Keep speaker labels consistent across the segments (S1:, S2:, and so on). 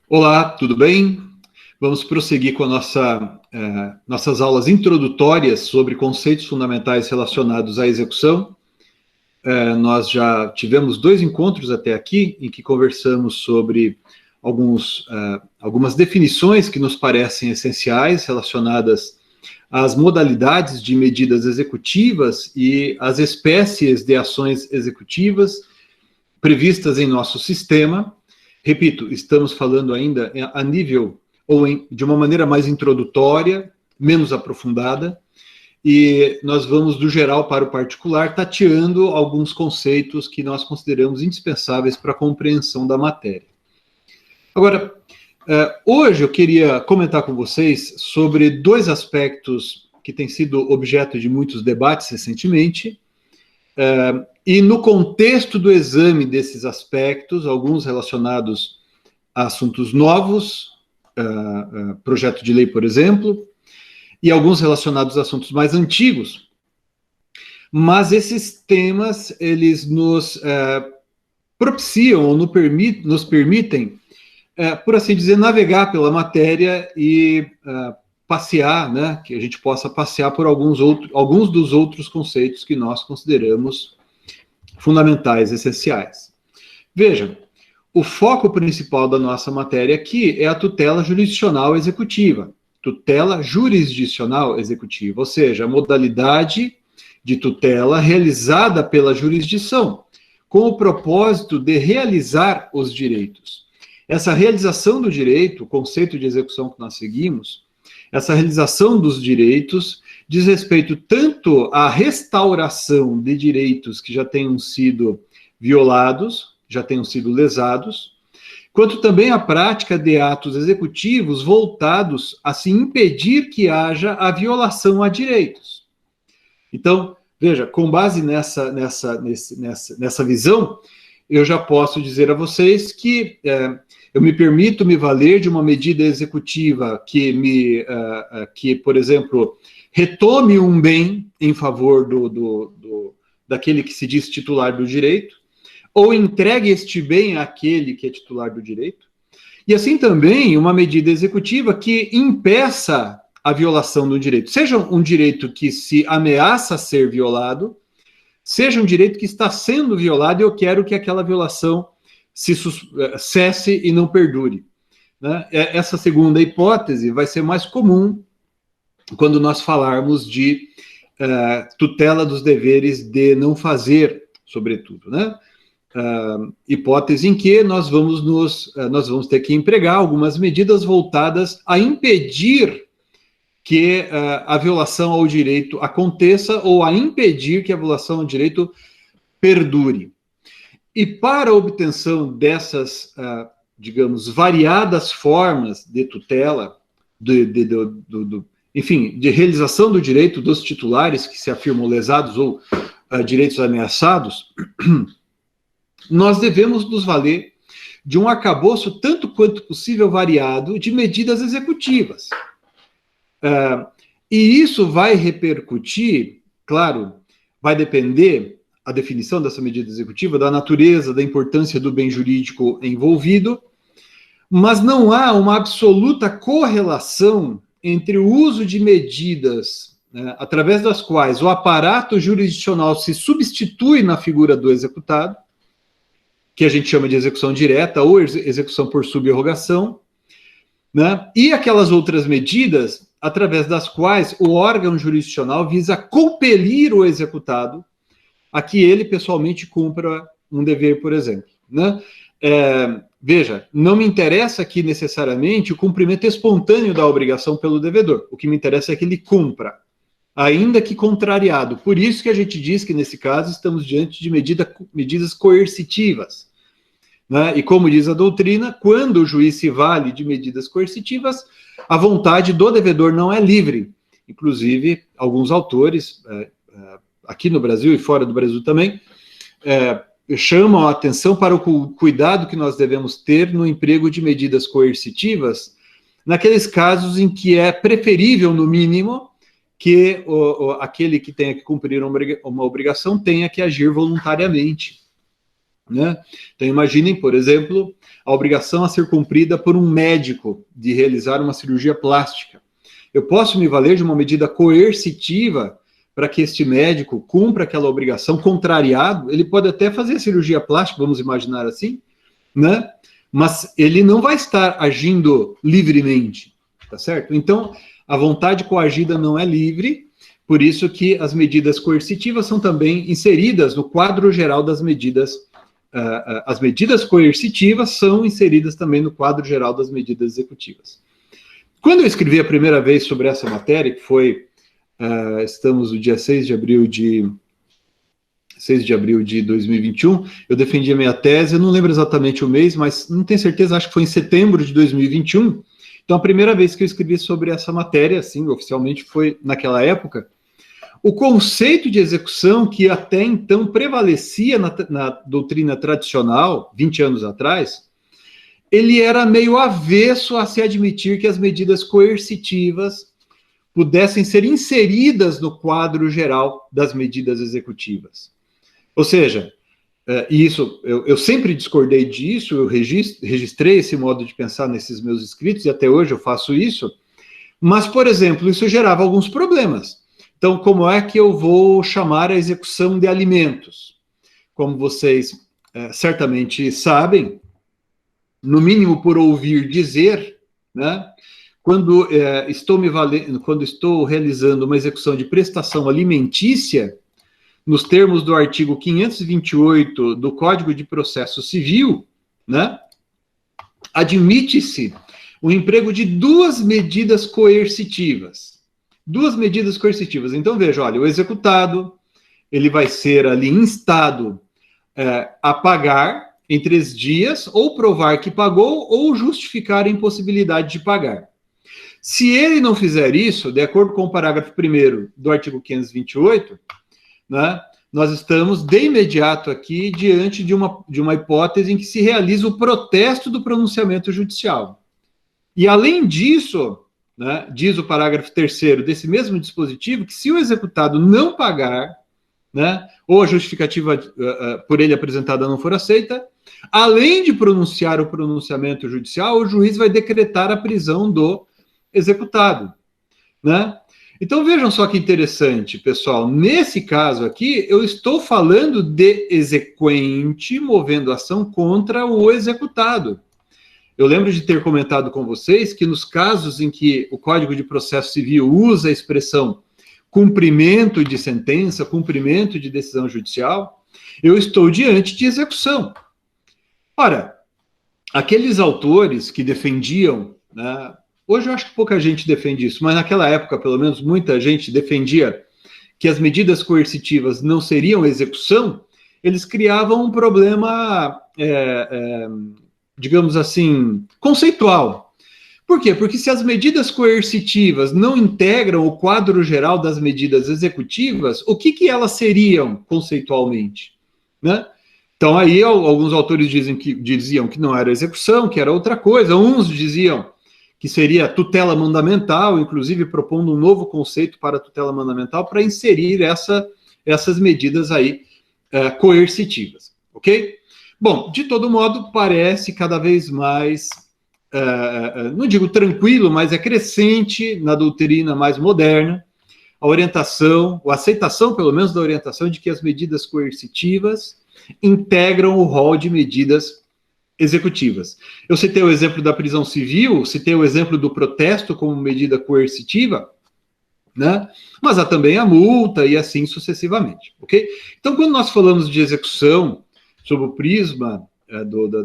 S1: Olá, tudo bem? Vamos prosseguir com nossas aulas introdutórias sobre conceitos fundamentais relacionados à execução. Nós já tivemos 2 encontros até aqui, em que conversamos sobre algumas definições que nos parecem essenciais, relacionadas às modalidades de medidas executivas e às espécies de ações executivas previstas em nosso sistema. Repito, estamos falando ainda a nível de uma maneira mais introdutória, menos aprofundada, e nós vamos do geral para o particular, tateando alguns conceitos que nós consideramos indispensáveis para a compreensão da matéria. Agora, hoje eu queria comentar com vocês sobre 2 aspectos que têm sido objeto de muitos debates recentemente, e no contexto do exame desses aspectos, alguns relacionados a assuntos novos, projeto de lei, por exemplo, e alguns relacionados a assuntos mais antigos, mas esses temas, eles nos propiciam ou nos permitem, por assim dizer, navegar pela matéria e passear, né, que a gente possa passear por alguns dos outros conceitos que nós consideramos fundamentais, essenciais. Vejam, o foco principal da nossa matéria aqui é a tutela jurisdicional executiva. Tutela jurisdicional executiva, ou seja, a modalidade de tutela realizada pela jurisdição, com o propósito de realizar os direitos. Essa realização do direito, o conceito de execução que nós seguimos, essa realização dos direitos diz respeito tanto à restauração de direitos que já tenham sido violados, já tenham sido lesados, quanto também à prática de atos executivos voltados a se impedir que haja a violação a direitos. Então, veja, com base nessa visão, eu já posso dizer a vocês que eu me permito me valer de uma medida executiva que, por exemplo, retome um bem em favor daquele que se diz titular do direito, ou entregue este bem àquele que é titular do direito, e assim também uma medida executiva que impeça a violação do direito, seja um direito que se ameaça ser violado, seja um direito que está sendo violado e eu quero que aquela violação cesse e não perdure. Né? Essa segunda hipótese vai ser mais comum quando nós falarmos de tutela dos deveres de não fazer, sobretudo, né? Hipótese em que nós vamos ter que empregar algumas medidas voltadas a impedir que a violação ao direito aconteça ou a impedir que a violação ao direito perdure. E para a obtenção dessas, digamos, variadas formas de tutela, enfim, de realização do direito dos titulares que se afirmam lesados ou direitos ameaçados, nós devemos nos valer de um arcabouço tanto quanto possível variado de medidas executivas. E isso vai repercutir, claro, vai depender a definição dessa medida executiva, da natureza, da importância do bem jurídico envolvido, mas não há uma absoluta correlação entre o uso de medidas, né, através das quais o aparato jurisdicional se substitui na figura do executado, que a gente chama de execução direta ou execução por subrogação, né, e aquelas outras medidas através das quais o órgão jurisdicional visa compelir o executado a que ele pessoalmente cumpra um dever, por exemplo. Né? Veja, não me interessa aqui necessariamente o cumprimento espontâneo da obrigação pelo devedor. O que me interessa é que ele cumpra, ainda que contrariado. Por isso que a gente diz que, nesse caso, estamos diante de medidas coercitivas. Né? E como diz a doutrina, quando o juiz se vale de medidas coercitivas, a vontade do devedor não é livre. Inclusive, alguns autores, aqui no Brasil e fora do Brasil também, chamam a atenção para o cuidado que nós devemos ter no emprego de medidas coercitivas, naqueles casos em que é preferível, no mínimo, que aquele que tenha que cumprir uma obrigação tenha que agir voluntariamente. né? Então, imaginem, por exemplo, a obrigação a ser cumprida por um médico de realizar uma cirurgia plástica. Eu posso me valer de uma medida coercitiva para que este médico cumpra aquela obrigação, contrariado, ele pode até fazer a cirurgia plástica, vamos imaginar assim, né? Mas ele não vai estar agindo livremente, tá certo? Então, a vontade coagida não é livre, por isso que as medidas coercitivas são também inseridas no quadro geral das medidas. As medidas coercitivas são inseridas também no quadro geral das medidas executivas. Quando eu escrevi a primeira vez sobre essa matéria, que foi, estamos no dia 6 de abril de 2021, eu defendi a minha tese, eu não lembro exatamente o mês, mas não tenho certeza, acho que foi em setembro de 2021. Então, a primeira vez que eu escrevi sobre essa matéria, assim, oficialmente, foi naquela época. O conceito de execução que até então prevalecia na doutrina tradicional, 20 anos atrás, ele era meio avesso a se admitir que as medidas coercitivas pudessem ser inseridas no quadro geral das medidas executivas. Ou seja, isso, eu sempre discordei disso, eu registrei esse modo de pensar nesses meus escritos, e até hoje eu faço isso, mas, por exemplo, isso gerava alguns problemas. Então, como é que eu vou chamar a execução de alimentos? Como vocês certamente sabem, no mínimo por ouvir dizer, né, quando estou realizando uma execução de prestação alimentícia, nos termos do artigo 528 do Código de Processo Civil, né, admite-se o emprego de duas medidas coercitivas. Duas medidas coercitivas. Então, veja, olha, o executado, ele vai ser ali instado a pagar em 3 dias, ou provar que pagou, ou justificar a impossibilidade de pagar. Se ele não fizer isso, de acordo com o parágrafo 1º do artigo 528, né, nós estamos de imediato aqui diante de uma hipótese em que se realiza o protesto do pronunciamento judicial. E, além disso, né, diz o parágrafo 3º desse mesmo dispositivo, que se o executado não pagar, né, ou a justificativa por ele apresentada não for aceita, além de pronunciar o pronunciamento judicial, o juiz vai decretar a prisão do executado, né? Então, vejam só que interessante, pessoal. Nesse caso aqui, eu estou falando de exequente movendo ação contra o executado. Eu lembro de ter comentado com vocês que nos casos em que o Código de Processo Civil usa a expressão cumprimento de sentença, cumprimento de decisão judicial, eu estou diante de execução. Ora, aqueles autores que defendiam, né, hoje eu acho que pouca gente defende isso, mas naquela época, pelo menos, muita gente defendia que as medidas coercitivas não seriam execução, eles criavam um problema, digamos assim, conceitual. Por quê? Porque se as medidas coercitivas não integram o quadro geral das medidas executivas, o que elas seriam conceitualmente, né? Então, aí, alguns autores diziam que não era execução, que era outra coisa. Uns diziam que seria tutela mandamental, inclusive propondo um novo conceito para a tutela mandamental para inserir essas medidas aí coercitivas, ok? Bom, de todo modo, parece cada vez mais, não digo tranquilo, mas é crescente na doutrina mais moderna, a orientação, ou a aceitação, pelo menos, da orientação de que as medidas coercitivas integram o rol de medidas executivas. Eu citei o exemplo da prisão civil, citei o exemplo do protesto como medida coercitiva, né? Mas há também a multa e assim sucessivamente, ok? Então, quando nós falamos de execução sob o prisma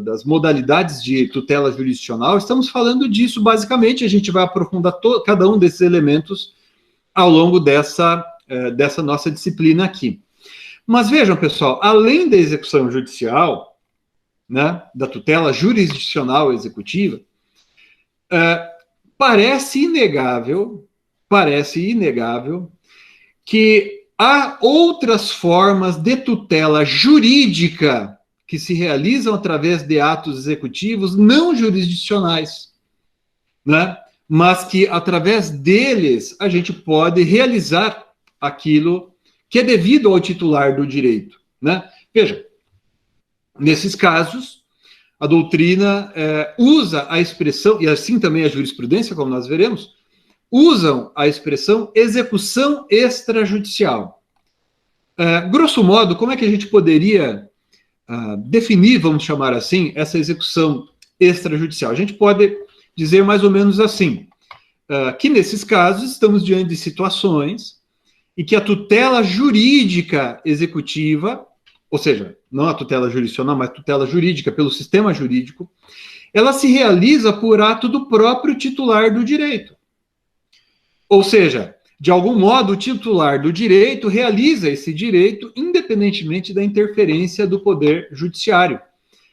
S1: das modalidades de tutela jurisdicional, estamos falando disso basicamente. A gente vai aprofundar cada um desses elementos ao longo dessa nossa disciplina aqui. Mas vejam, pessoal, além da execução judicial, né, da tutela jurisdicional executiva, parece inegável que há outras formas de tutela jurídica que se realizam através de atos executivos não jurisdicionais, né, mas que através deles a gente pode realizar aquilo que é devido ao titular do direito, né? Veja, Nesses casos, a doutrina usa a expressão, e assim também a jurisprudência, como nós veremos, usam a expressão execução extrajudicial. Grosso modo, como é que a gente poderia definir, vamos chamar assim, essa execução extrajudicial? A gente pode dizer mais ou menos assim, que nesses casos estamos diante de situações em que a tutela jurídica executiva, ou seja, não a tutela jurisdicional, mas a tutela jurídica pelo sistema jurídico, ela se realiza por ato do próprio titular do direito. Ou seja, de algum modo, o titular do direito realiza esse direito independentemente da interferência do poder judiciário,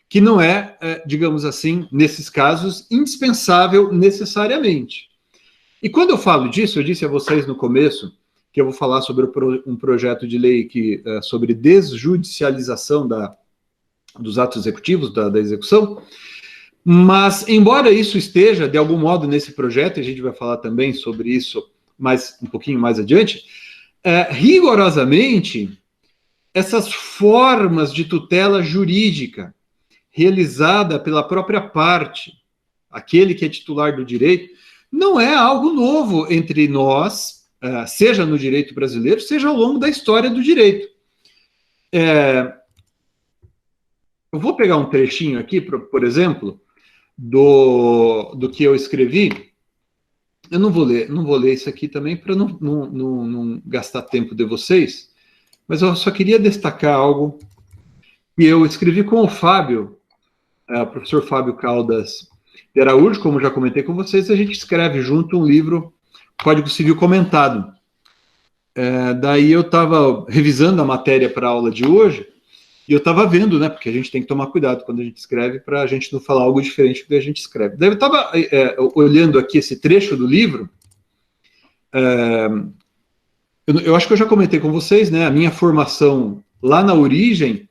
S1: que não é, digamos assim, nesses casos, indispensável necessariamente. E quando eu falo disso, eu disse a vocês no começo que eu vou falar sobre um projeto de lei sobre desjudicialização dos atos executivos, da execução, mas, embora isso esteja, de algum modo, nesse projeto, e a gente vai falar também sobre isso um pouquinho mais adiante, rigorosamente, essas formas de tutela jurídica realizada pela própria parte, aquele que é titular do direito, não é algo novo entre nós, seja no direito brasileiro, seja ao longo da história do direito. Eu vou pegar um trechinho aqui, por exemplo, do que eu escrevi. Eu não vou ler isso aqui também para não gastar tempo de vocês, mas eu só queria destacar algo que eu escrevi com o Fábio, o professor Fábio Caldas de Araújo, como já comentei com vocês, a gente escreve junto um livro, Código Civil Comentado. Daí eu estava revisando a matéria para a aula de hoje, e eu estava vendo, né, porque a gente tem que tomar cuidado quando a gente escreve, para a gente não falar algo diferente do que a gente escreve. Daí eu estava olhando aqui esse trecho do livro, eu acho que eu já comentei com vocês, né, a minha formação lá na origem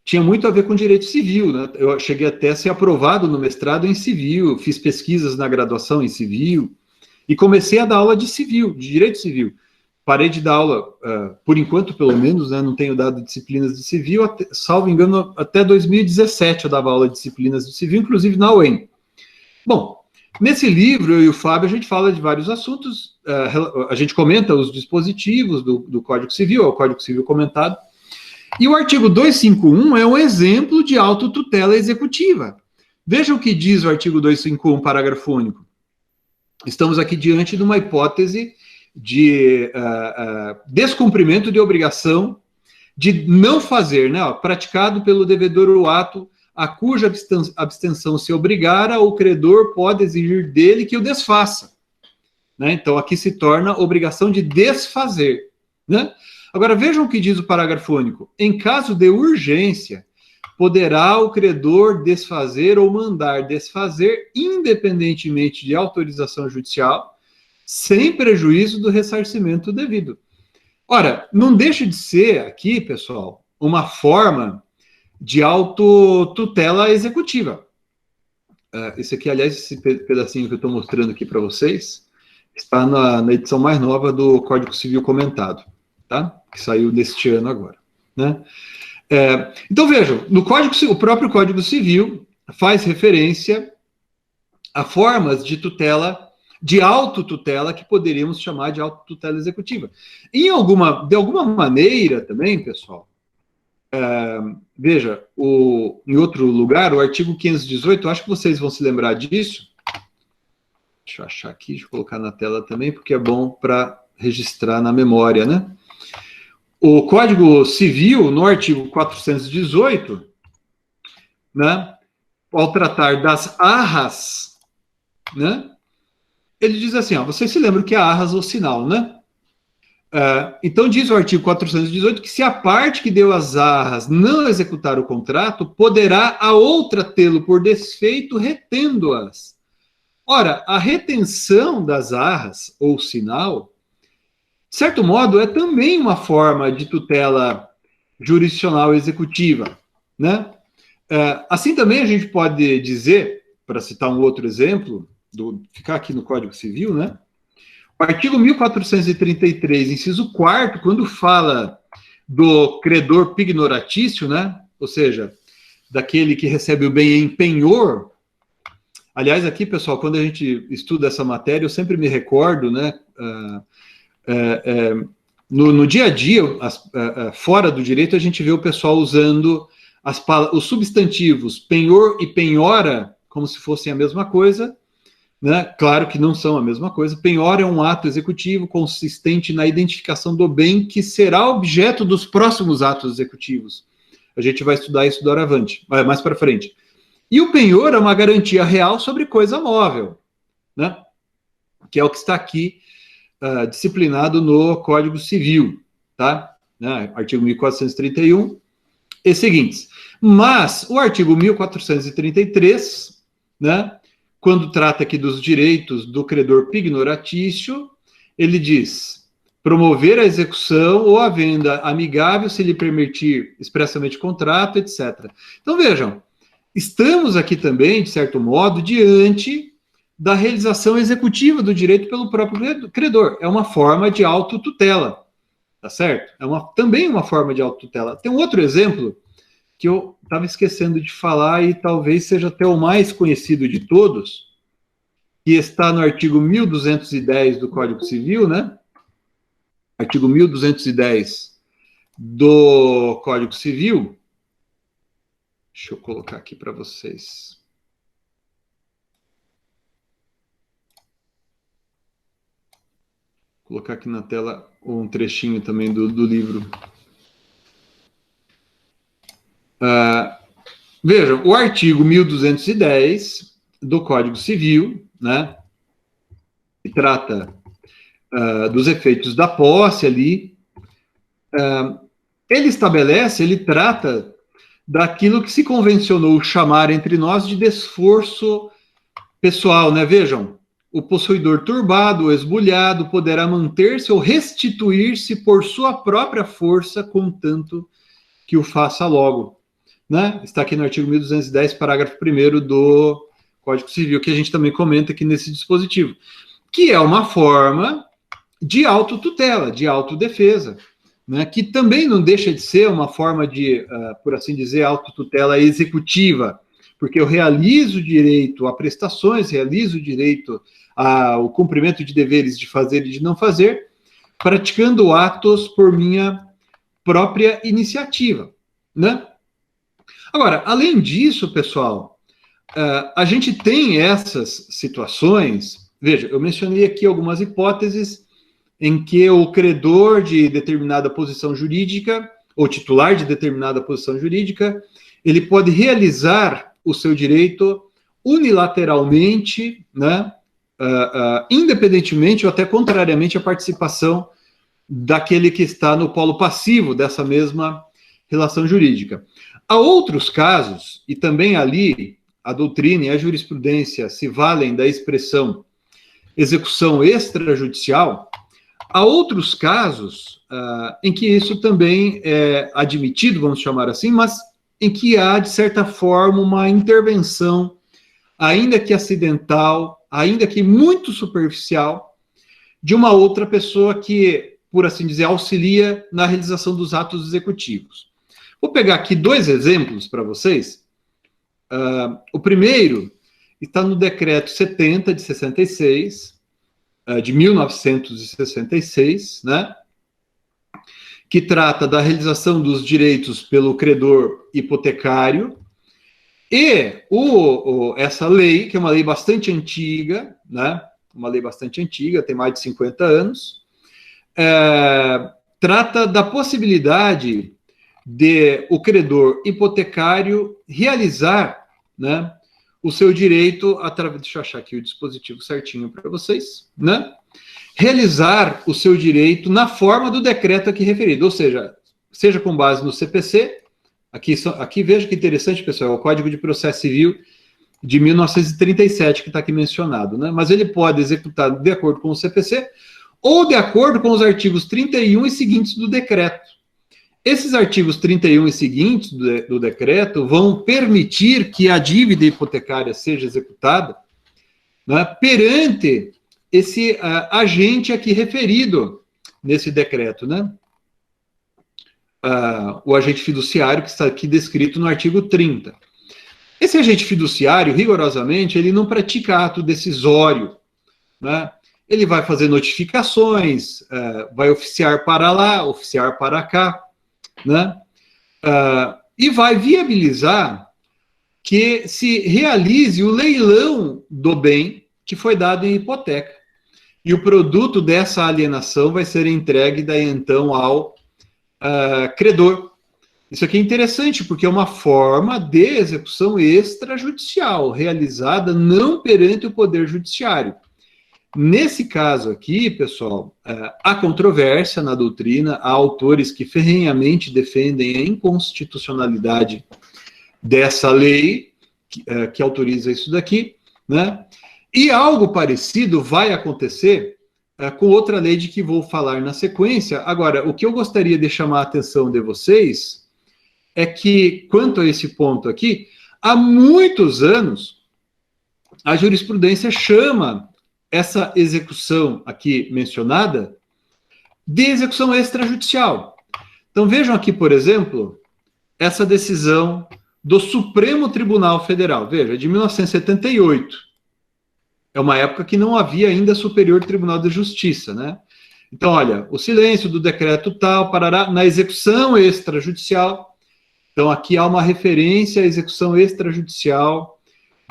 S1: tinha muito a ver com direito civil, né? Eu cheguei até a ser aprovado no mestrado em civil, fiz pesquisas na graduação em civil, e comecei a dar aula de civil, de direito civil. Parei de dar aula, por enquanto, pelo menos, né, não tenho dado disciplinas de civil, salvo engano, até 2017 eu dava aula de disciplinas de civil, inclusive na UEM. Bom, nesse livro, eu e o Fábio, a gente fala de vários assuntos, a gente comenta os dispositivos do Código Civil, é o Código Civil comentado, e o artigo 251 é um exemplo de autotutela executiva. Veja o que diz o artigo 251, parágrafo único. Estamos aqui diante de uma hipótese de descumprimento de obrigação de não fazer, né, praticado pelo devedor o ato a cuja abstenção se obrigara, o credor pode exigir dele que o desfaça. Né? Então, aqui se torna obrigação de desfazer. Né? Agora, vejam o que diz o parágrafo único. Em caso de urgência, poderá o credor desfazer ou mandar desfazer, independentemente de autorização judicial, sem prejuízo do ressarcimento devido. Ora, não deixa de ser aqui, pessoal, uma forma de autotutela executiva. Esse aqui, aliás, esse pedacinho que eu estou mostrando aqui para vocês, está na edição mais nova do Código Civil Comentado, tá? Que saiu neste ano agora. Né? Então, vejam, o próprio Código Civil faz referência a formas de tutela, de autotutela, que poderíamos chamar de autotutela executiva. De alguma maneira também, pessoal, veja, em outro lugar, o artigo 518, acho que vocês vão se lembrar disso. Deixa eu achar aqui, deixa eu colocar na tela também, porque é bom para registrar na memória, né? O Código Civil, no artigo 418, né, ao tratar das arras, né, ele diz assim, vocês se lembram que é arras ou sinal, né? Então diz o artigo 418 que se a parte que deu as arras não executar o contrato, poderá a outra tê-lo por desfeito retendo-as. Ora, a retenção das arras ou sinal, de certo modo, é também uma forma de tutela jurisdicional executiva, né? Assim também a gente pode dizer, para citar um outro exemplo, ficar aqui no Código Civil, né? O artigo 1433, inciso 4º, quando fala do credor pignoratício, né? Ou seja, daquele que recebe o bem em penhor. Aliás, aqui, pessoal, quando a gente estuda essa matéria, eu sempre me recordo, né, no dia a dia, fora do direito, a gente vê o pessoal usando os substantivos penhor e penhora como se fossem a mesma coisa, né? Claro que não são a mesma coisa. Penhora é um ato executivo consistente na identificação do bem que será objeto dos próximos atos executivos. A gente vai estudar isso doravante, mais para frente. E o penhor é uma garantia real sobre coisa móvel, né? Que é o que está aqui disciplinado no Código Civil, tá? Né? Artigo 1431 e seguintes. Mas o artigo 1433, né, quando trata aqui dos direitos do credor pignoratício, ele diz: promover a execução ou a venda amigável se lhe permitir expressamente contrato, etc. Então, vejam, estamos aqui também, de certo modo, diante da realização executiva do direito pelo próprio credor. É uma forma de autotutela, tá certo? Também uma forma de autotutela. Tem um outro exemplo que eu estava esquecendo de falar e talvez seja até o mais conhecido de todos, que está no artigo 1210 do Código Civil, né? Artigo 1210 do Código Civil. Deixa eu colocar aqui para vocês. Vou colocar aqui na tela um trechinho também do livro. Vejam, o artigo 1210 do Código Civil, né, que trata dos efeitos da posse ali, ele trata daquilo que se convencionou chamar entre nós de desforço pessoal, né? Vejam, o possuidor turbado ou esbulhado poderá manter-se ou restituir-se por sua própria força, contanto que o faça logo, né? Está aqui no artigo 1210, parágrafo 1º do Código Civil, que a gente também comenta aqui nesse dispositivo, que é uma forma de autotutela, de autodefesa, né? Que também não deixa de ser uma forma de, por assim dizer, autotutela executiva, porque eu realizo o direito a prestações, realizo o direito ao cumprimento de deveres de fazer e de não fazer, praticando atos por minha própria iniciativa, né? Agora, além disso, pessoal, a gente tem essas situações. Veja, eu mencionei aqui algumas hipóteses em que o credor de determinada posição jurídica, ou titular de determinada posição jurídica, ele pode realizar o seu direito unilateralmente, né, independentemente ou até contrariamente à participação daquele que está no polo passivo dessa mesma relação jurídica. Há outros casos, e também ali a doutrina e a jurisprudência se valem da expressão execução extrajudicial. Há outros casos em que isso também é admitido, vamos chamar assim, mas em que há, de certa forma, uma intervenção, ainda que acidental, ainda que muito superficial, de uma outra pessoa que, por assim dizer, auxilia na realização dos atos executivos. Vou pegar aqui 2 exemplos para vocês. O primeiro está no Decreto 70 de 66, de 1966, né, que trata da realização dos direitos pelo credor hipotecário, e essa lei, que é uma lei bastante antiga, né, uma lei bastante antiga, tem mais de 50 anos, trata da possibilidade de o credor hipotecário realizar, né, o seu direito através, deixa eu achar aqui o dispositivo certinho para vocês, né? Realizar o seu direito na forma do decreto aqui referido, ou seja com base no CPC, aqui veja que interessante, pessoal, é o Código de Processo Civil de 1937 que está aqui mencionado, né? Mas ele pode executar de acordo com o CPC ou de acordo com os artigos 31 e seguintes do decreto. Esses artigos 31 e seguintes do decreto vão permitir que a dívida hipotecária seja executada, né, perante esse agente aqui referido nesse decreto, né? o agente fiduciário que está aqui descrito no artigo 30. Esse agente fiduciário, rigorosamente, ele não pratica ato decisório, né? Ele vai fazer notificações, vai oficiar para lá, oficiar para cá, né? E vai viabilizar que se realize o leilão do bem que foi dado em hipoteca. E o produto dessa alienação vai ser entregue daí então ao credor. Isso aqui é interessante, porque é uma forma de execução extrajudicial, realizada não perante o Poder Judiciário. Nesse caso aqui, pessoal, há controvérsia na doutrina, há autores que ferrenhamente defendem a inconstitucionalidade dessa lei, que autoriza isso daqui, né? E algo parecido vai acontecer com outra lei de que vou falar na sequência. Agora, o que eu gostaria de chamar a atenção de vocês é que, quanto a esse ponto aqui, há muitos anos, a jurisprudência chama essa execução aqui mencionada de execução extrajudicial. Então vejam aqui, por exemplo, essa decisão do Supremo Tribunal Federal. Veja, é de 1978. É uma época que não havia ainda Superior Tribunal de Justiça, né? Então, olha, o silêncio do decreto tal, parará, na execução extrajudicial. Então, aqui há uma referência à execução extrajudicial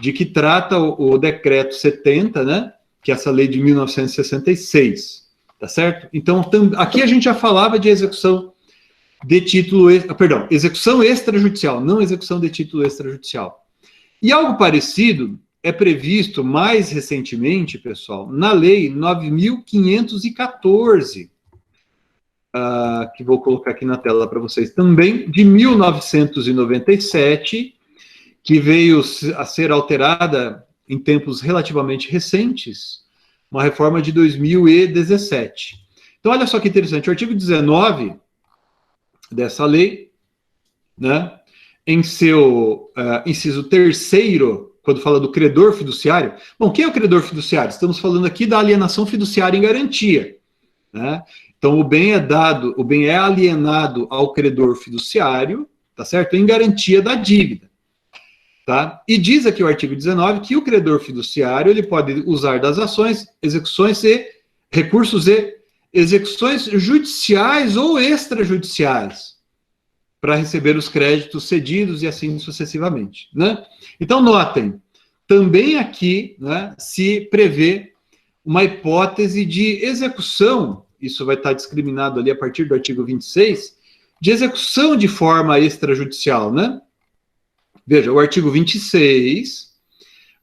S1: de que trata o decreto 70, né? Que é essa lei de 1966, tá certo? Então, aqui a gente já falava de execução de título, execução extrajudicial, não execução de título extrajudicial. E algo parecido é previsto mais recentemente, pessoal, na lei 9.514, que vou colocar aqui na tela para vocês também, de 1997, que veio a ser alterada em tempos relativamente recentes, uma reforma de 2017. Então, olha só que interessante, o artigo 19 dessa lei, né, em seu inciso 3º, quando fala do credor fiduciário. Bom, quem é o credor fiduciário? Estamos falando aqui da alienação fiduciária em garantia, né? Então, o bem é alienado ao credor fiduciário, tá certo? Em garantia da dívida. Tá? E diz aqui o artigo 19 que o credor fiduciário ele pode usar das ações, execuções e recursos e execuções judiciais ou extrajudiciais para receber os créditos cedidos e assim sucessivamente, né? Então, notem, também aqui, né, se prevê uma hipótese de execução, isso vai estar discriminado ali a partir do artigo 26, de execução de forma extrajudicial, né? Veja, o artigo 26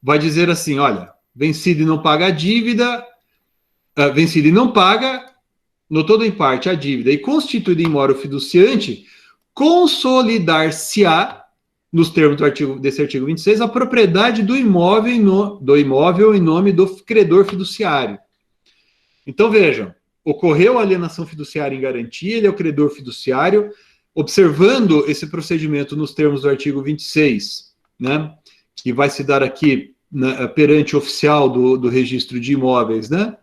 S1: vai dizer assim, olha, vencido e não paga a dívida, vencido e não paga, no todo ou em parte, a dívida e constituído em mora o fiduciante, consolidar-se-á, nos termos desse artigo 26, a propriedade do imóvel em nome do credor fiduciário. Então, vejam, ocorreu a alienação fiduciária em garantia, ele é o credor fiduciário, observando esse procedimento nos termos do artigo 26, né, que vai se dar aqui perante o oficial do registro de imóveis, né,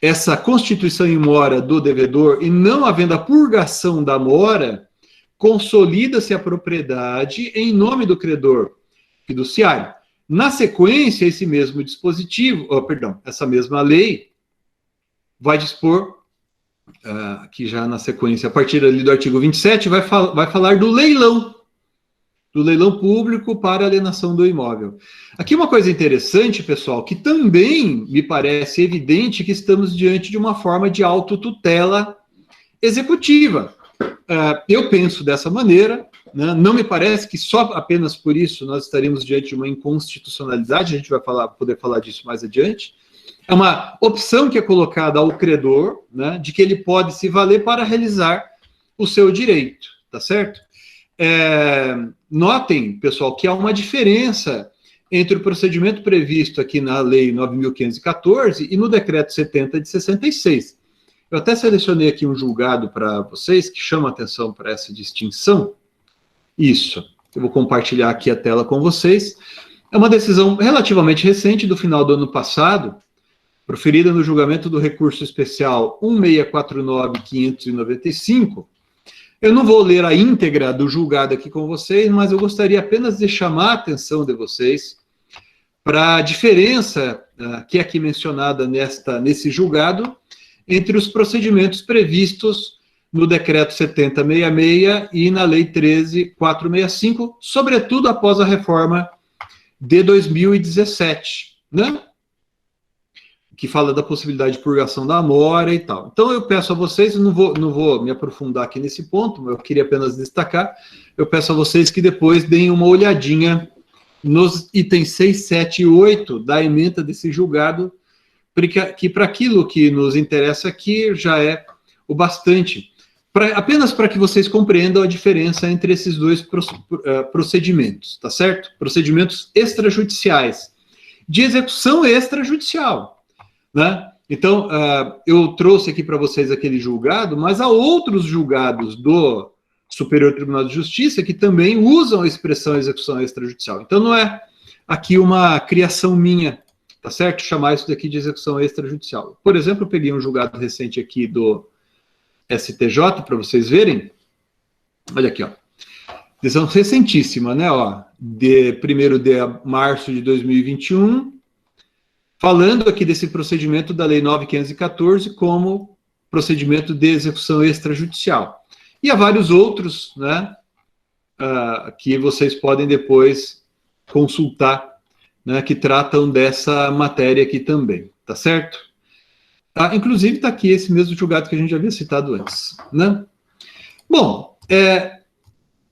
S1: essa constituição em mora do devedor e não havendo a purgação da mora, consolida-se a propriedade em nome do credor fiduciário. Na sequência, esse mesmo dispositivo, essa mesma lei vai dispor, aqui já na sequência, a partir ali do artigo 27, vai falar do leilão público para alienação do imóvel. Aqui uma coisa interessante, pessoal, que também me parece evidente que estamos diante de uma forma de autotutela executiva. Eu penso dessa maneira, né? Não me parece que só apenas por isso nós estaremos diante de uma inconstitucionalidade, a gente vai poder falar disso mais adiante. É uma opção que é colocada ao credor, né, de que ele pode se valer para realizar o seu direito, tá certo? Notem, pessoal, que há uma diferença entre o procedimento previsto aqui na Lei 9.514 e no Decreto 70 de 66. Eu até selecionei aqui um julgado para vocês que chama atenção para essa distinção. Isso, eu vou compartilhar aqui a tela com vocês. É uma decisão relativamente recente, do final do ano passado, proferida no julgamento do recurso especial 1649595, Eu não vou ler a íntegra do julgado aqui com vocês, mas eu gostaria apenas de chamar a atenção de vocês para a diferença que é aqui mencionada nesse julgado entre os procedimentos previstos no Decreto 7066 e na Lei 13.465, sobretudo após a reforma de 2017, né? Que fala da possibilidade de purgação da amora e tal. Então, eu peço a vocês, não vou me aprofundar aqui nesse ponto, mas eu queria apenas destacar, eu peço a vocês que depois deem uma olhadinha nos itens 6, 7 e 8 da ementa desse julgado, que para aquilo que nos interessa aqui já é o bastante. Apenas para que vocês compreendam a diferença entre esses dois procedimentos, tá certo? Procedimentos extrajudiciais, de execução extrajudicial, né? Então, eu trouxe aqui para vocês aquele julgado, mas há outros julgados do Superior Tribunal de Justiça que também usam a expressão execução extrajudicial. Então, não é aqui uma criação minha, tá certo? Chamar isso daqui de execução extrajudicial. Por exemplo, eu peguei um julgado recente aqui do STJ, para vocês verem. Olha aqui, ó. Decisão recentíssima, né? Ó, de 1º de março de 2021, falando aqui desse procedimento da Lei 9.514 como procedimento de execução extrajudicial. E há vários outros, né, que vocês podem depois consultar, né, que tratam dessa matéria aqui também, tá certo? Inclusive está aqui esse mesmo julgado que a gente já havia citado antes, né? Bom,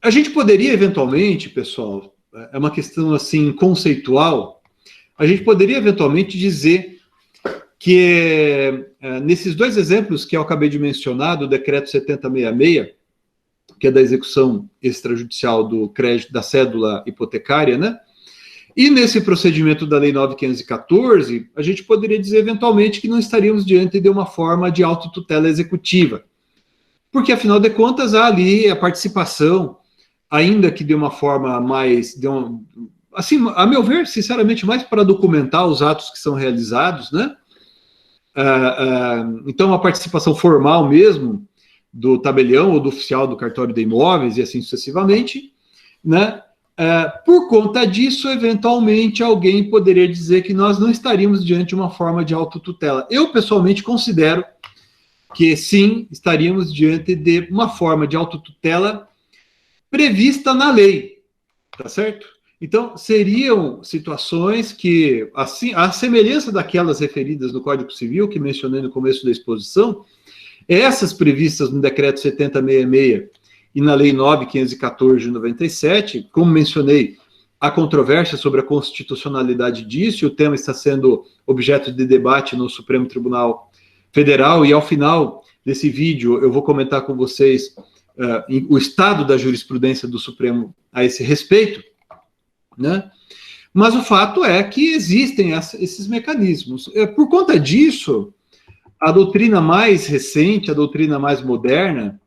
S1: a gente poderia eventualmente, pessoal, é uma questão assim conceitual, a gente poderia eventualmente dizer que nesses dois exemplos que eu acabei de mencionar, do Decreto 7066, que é da execução extrajudicial do crédito da cédula hipotecária, né? E nesse procedimento da Lei 9.514, a gente poderia dizer eventualmente que não estaríamos diante de uma forma de autotutela executiva. Porque, afinal de contas, há ali a participação, ainda que de uma forma mais, assim, a meu ver, sinceramente, mais para documentar os atos que são realizados, né? Então, a participação formal mesmo, do tabelião ou do oficial do cartório de imóveis e assim sucessivamente, né? Por conta disso, eventualmente, alguém poderia dizer que nós não estaríamos diante de uma forma de autotutela. Eu, pessoalmente, considero que, sim, estaríamos diante de uma forma de autotutela prevista na lei, tá certo? Então, seriam situações que, assim, à semelhança daquelas referidas no Código Civil, que mencionei no começo da exposição, essas previstas no Decreto 7066 e na Lei 9.514 de 97, como mencionei, há controvérsia sobre a constitucionalidade disso, e o tema está sendo objeto de debate no Supremo Tribunal Federal, e ao final desse vídeo eu vou comentar com vocês o estado da jurisprudência do Supremo a esse respeito, né? Mas o fato é que existem esses mecanismos. Por conta disso, a doutrina mais recente, a doutrina mais moderna,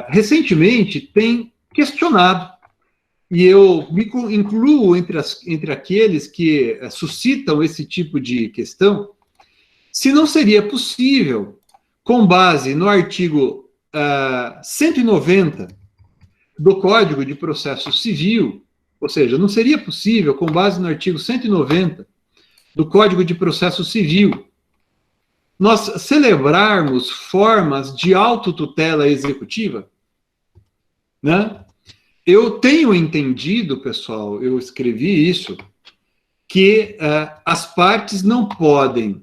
S1: recentemente tem questionado, e eu me incluo entre aqueles que suscitam esse tipo de questão, se não seria possível, com base no artigo 190 do Código de Processo Civil, ou seja, não seria possível, com base no artigo 190 do Código de Processo Civil, nós celebrarmos formas de autotutela executiva, né? Eu tenho entendido, pessoal, eu escrevi isso, que as partes não podem,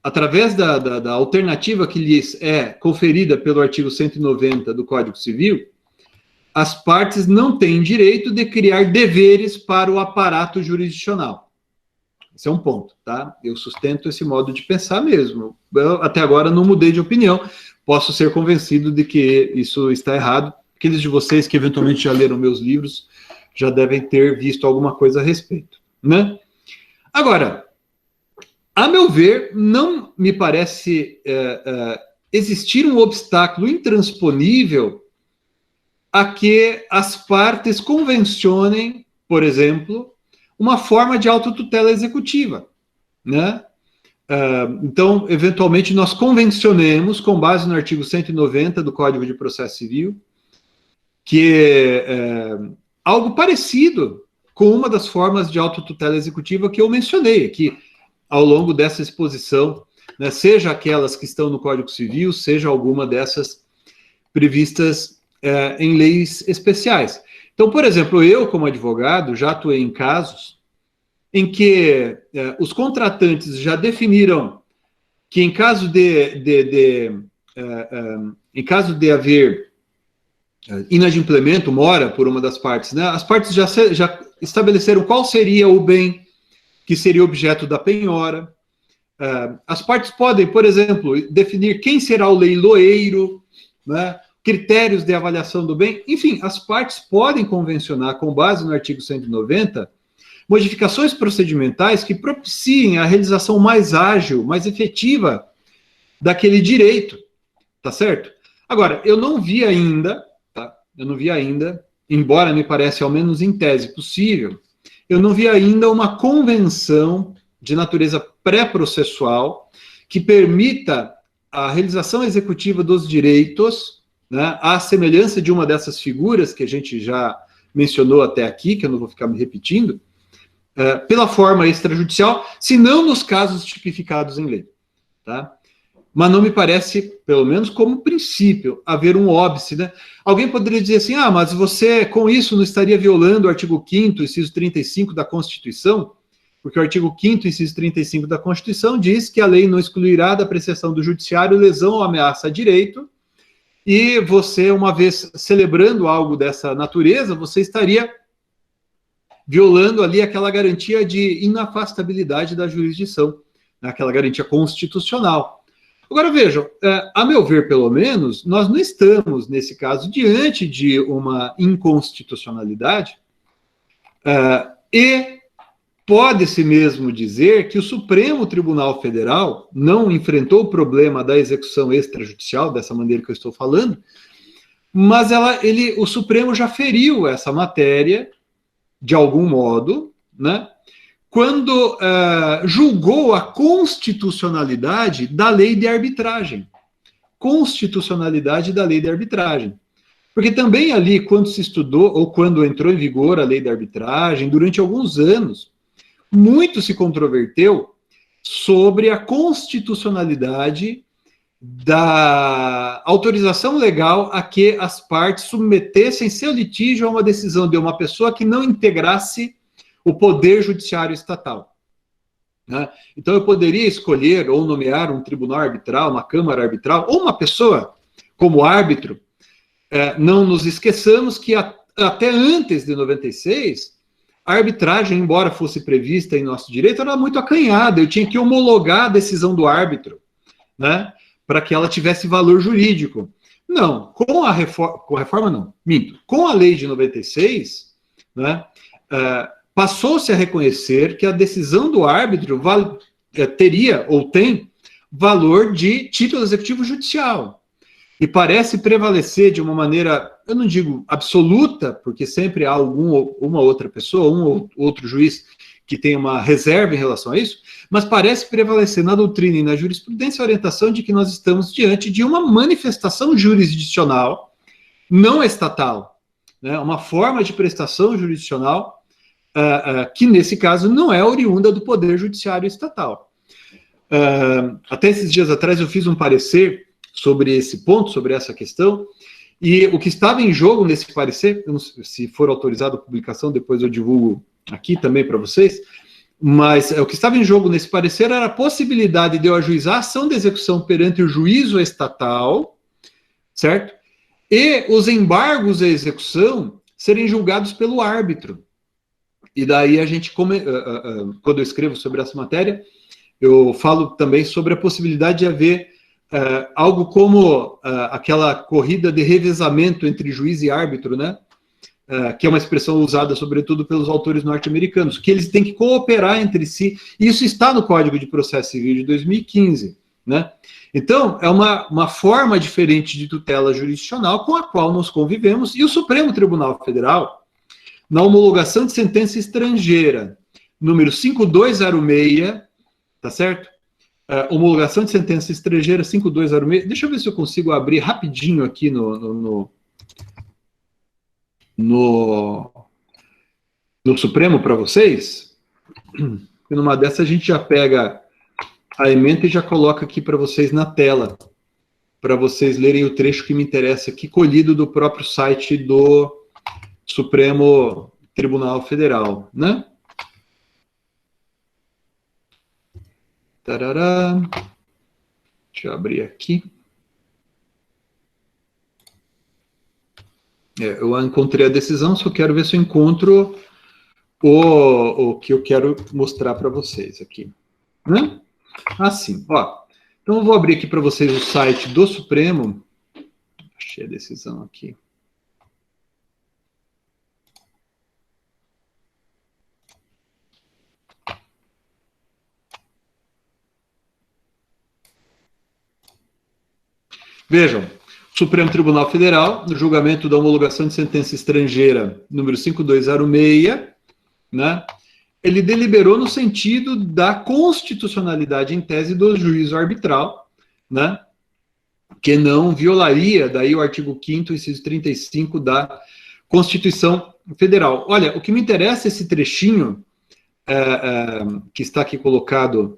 S1: através da alternativa que lhes é conferida pelo artigo 190 do Código Civil, as partes não têm direito de criar deveres para o aparato jurisdicional. Esse é um ponto, tá? Eu sustento esse modo de pensar mesmo. Eu, até agora, não mudei de opinião. Posso ser convencido de que isso está errado. Aqueles de vocês que eventualmente já leram meus livros já devem ter visto alguma coisa a respeito, né? Agora, a meu ver, não me parece existir um obstáculo intransponível a que as partes convencionem, por exemplo, uma forma de autotutela executiva, né? Então, eventualmente, nós convencionemos, com base no artigo 190 do Código de Processo Civil, que é algo parecido com uma das formas de autotutela executiva que eu mencionei aqui ao longo dessa exposição, né, seja aquelas que estão no Código Civil, seja alguma dessas previstas em leis especiais. Então, por exemplo, eu, como advogado, já atuei em casos em que os contratantes já definiram que em caso em caso de haver inadimplemento, mora por uma das partes, né, as partes já estabeleceram qual seria o bem que seria objeto da penhora. As partes podem, por exemplo, definir quem será o leiloeiro, né, critérios de avaliação do bem. Enfim, as partes podem convencionar, com base no artigo 190, modificações procedimentais que propiciem a realização mais ágil, mais efetiva daquele direito, tá certo? Agora, eu não vi ainda, embora me pareça, ao menos em tese, possível, eu não vi ainda uma convenção de natureza pré-processual que permita a realização executiva dos direitos, né, à semelhança de uma dessas figuras que a gente já mencionou até aqui, que eu não vou ficar me repetindo, pela forma extrajudicial, se não nos casos tipificados em lei. Tá? Mas não me parece, pelo menos como princípio, haver um óbice, né? Alguém poderia dizer assim, mas você com isso não estaria violando o artigo 5º, inciso 35 da Constituição? Porque o artigo 5º, inciso 35 da Constituição diz que a lei não excluirá da apreciação do judiciário lesão ou ameaça a direito, e você, uma vez celebrando algo dessa natureza, você estaria violando ali aquela garantia de inafastabilidade da jurisdição, né? Aquela garantia constitucional. Agora, vejam, a meu ver, pelo menos, nós não estamos, nesse caso, diante de uma inconstitucionalidade, e pode-se mesmo dizer que o Supremo Tribunal Federal não enfrentou o problema da execução extrajudicial, dessa maneira que eu estou falando, mas o Supremo já feriu essa matéria, de algum modo, né, quando julgou a constitucionalidade da lei de arbitragem. Constitucionalidade da lei de arbitragem. Porque também ali, quando se estudou, ou quando entrou em vigor a lei de arbitragem, durante alguns anos, muito se controverteu sobre a constitucionalidade da autorização legal a que as partes submetessem seu litígio a uma decisão de uma pessoa que não integrasse o poder judiciário estatal. Né? Então, eu poderia escolher ou nomear um tribunal arbitral, uma câmara arbitral, ou uma pessoa como árbitro. Não nos esqueçamos que até antes de 96, a arbitragem, embora fosse prevista em nosso direito, era muito acanhada. Eu tinha que homologar a decisão do árbitro, né, para que ela tivesse valor jurídico. Não, com a reforma não, minto. Com a lei de 96, né, passou-se a reconhecer que a decisão do árbitro teria ou tem valor de título executivo judicial. E parece prevalecer de uma maneira, eu não digo absoluta, porque sempre há uma outra pessoa, um ou outro juiz que tem uma reserva em relação a isso, mas parece prevalecer na doutrina e na jurisprudência a orientação de que nós estamos diante de uma manifestação jurisdicional não estatal, né? Uma forma de prestação jurisdicional que, nesse caso, não é oriunda do Poder Judiciário Estatal. Até esses dias atrás eu fiz um parecer sobre esse ponto, sobre essa questão, e o que estava em jogo nesse parecer, se for autorizado a publicação, depois eu divulgo aqui também para vocês, mas o que estava em jogo nesse parecer era a possibilidade de eu ajuizar a ação de execução perante o juízo estatal, certo? E os embargos à execução serem julgados pelo árbitro. E daí a gente, quando eu escrevo sobre essa matéria, eu falo também sobre a possibilidade de haver algo como aquela corrida de revezamento entre juiz e árbitro, né? Que é uma expressão usada, sobretudo, pelos autores norte-americanos, que eles têm que cooperar entre si. E isso está no Código de Processo Civil de 2015. Né? Então, é uma forma diferente de tutela jurisdicional com a qual nós convivemos, e o Supremo Tribunal Federal, na homologação de sentença estrangeira, número 5206, tá certo? Homologação de sentença estrangeira 5206. Deixa eu ver se eu consigo abrir rapidinho aqui no no Supremo para vocês. E numa dessas a gente já pega a ementa e já coloca aqui para vocês na tela, para vocês lerem o trecho que me interessa aqui, colhido do próprio site do Supremo Tribunal Federal, né? Tarará. Deixa eu abrir aqui. Eu encontrei a decisão, só quero ver se eu encontro o que eu quero mostrar para vocês aqui, né? Assim, ó. Então, eu vou abrir aqui para vocês o site do Supremo. Achei a decisão aqui. Vejam, Supremo Tribunal Federal, no julgamento da homologação de sentença estrangeira número 5206, né? Ele deliberou no sentido da constitucionalidade em tese do juízo arbitral, né? Que não violaria daí o artigo 5º, inciso 35 da Constituição Federal. Olha, o que me interessa é esse trechinho que está aqui colocado.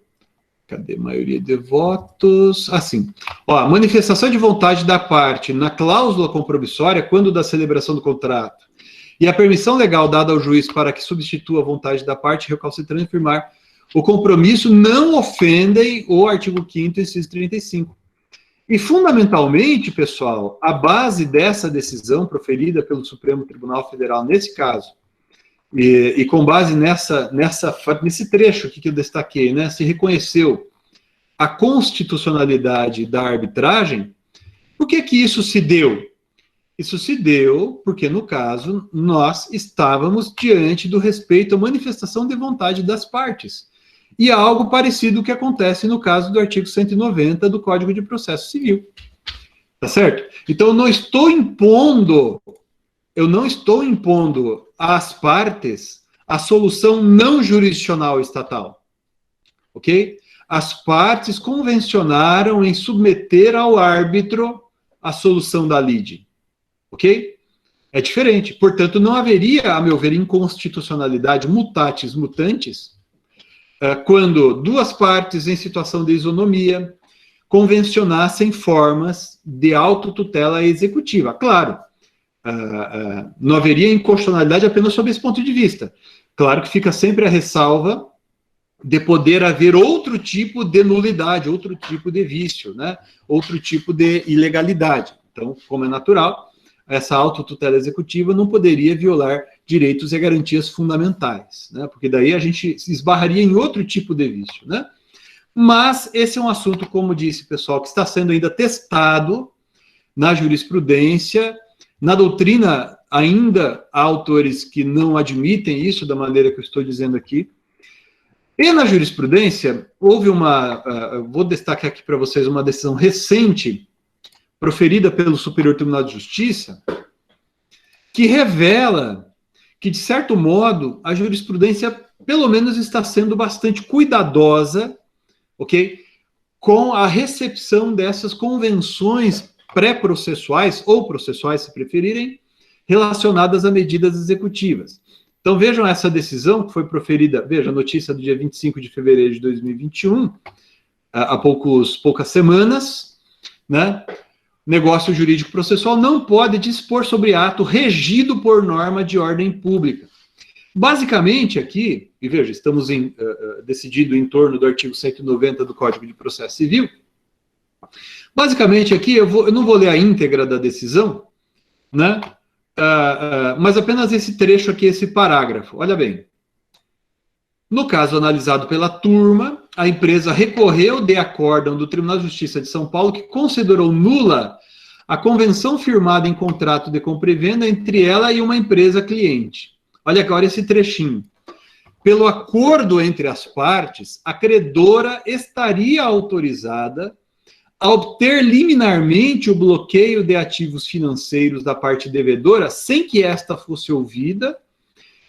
S1: Cadê a maioria de votos? Assim, ó, a manifestação de vontade da parte na cláusula compromissória, quando da celebração do contrato, e a permissão legal dada ao juiz para que substitua a vontade da parte recalcitrante firmar o compromisso não ofendem o artigo 5º, inciso 35. E, fundamentalmente, pessoal, a base dessa decisão proferida pelo Supremo Tribunal Federal, nesse caso, e com base nesse trecho aqui que eu destaquei, né, se reconheceu a constitucionalidade da arbitragem. Por que isso se deu? Isso se deu porque, no caso, nós estávamos diante do respeito à manifestação de vontade das partes. E é algo parecido que acontece no caso do artigo 190 do Código de Processo Civil. Tá certo? Então, eu não estou impondo às partes a solução não jurisdicional estatal. Ok? As partes convencionaram em submeter ao árbitro a solução da lide. Ok? É diferente. Portanto, não haveria, a meu ver, inconstitucionalidade mutatis mutandis quando duas partes em situação de isonomia convencionassem formas de autotutela executiva. Claro, não haveria inconstitucionalidade apenas sob esse ponto de vista. Claro que fica sempre a ressalva de poder haver outro tipo de nulidade, outro tipo de vício, né? Outro tipo de ilegalidade. Então, como é natural, essa autotutela executiva não poderia violar direitos e garantias fundamentais, né? Porque daí a gente esbarraria em outro tipo de vício, né? Mas esse é um assunto, como disse, pessoal, que está sendo ainda testado na jurisprudência. Na doutrina, ainda há autores que não admitem isso da maneira que eu estou dizendo aqui. E na jurisprudência, houve vou destacar aqui para vocês uma decisão recente, proferida pelo Superior Tribunal de Justiça, que revela que, de certo modo, a jurisprudência, pelo menos, está sendo bastante cuidadosa, ok? Com a recepção dessas convenções pré-processuais, ou processuais, se preferirem, relacionadas a medidas executivas. Então, vejam essa decisão que foi proferida, veja a notícia do dia 25 de fevereiro de 2021, há poucas semanas, né? Negócio jurídico processual não pode dispor sobre ato regido por norma de ordem pública. Basicamente, aqui, e veja, estamos decidido em torno do artigo 190 do Código de Processo Civil. Basicamente, aqui, eu não vou ler a íntegra da decisão, né? Mas apenas esse trecho aqui, esse parágrafo. Olha bem. No caso analisado pela turma, a empresa recorreu de acórdão do Tribunal de Justiça de São Paulo que considerou nula a convenção firmada em contrato de compra e venda entre ela e uma empresa cliente. Olha agora esse trechinho. Pelo acordo entre as partes, a credora estaria autorizada a obter liminarmente o bloqueio de ativos financeiros da parte devedora sem que esta fosse ouvida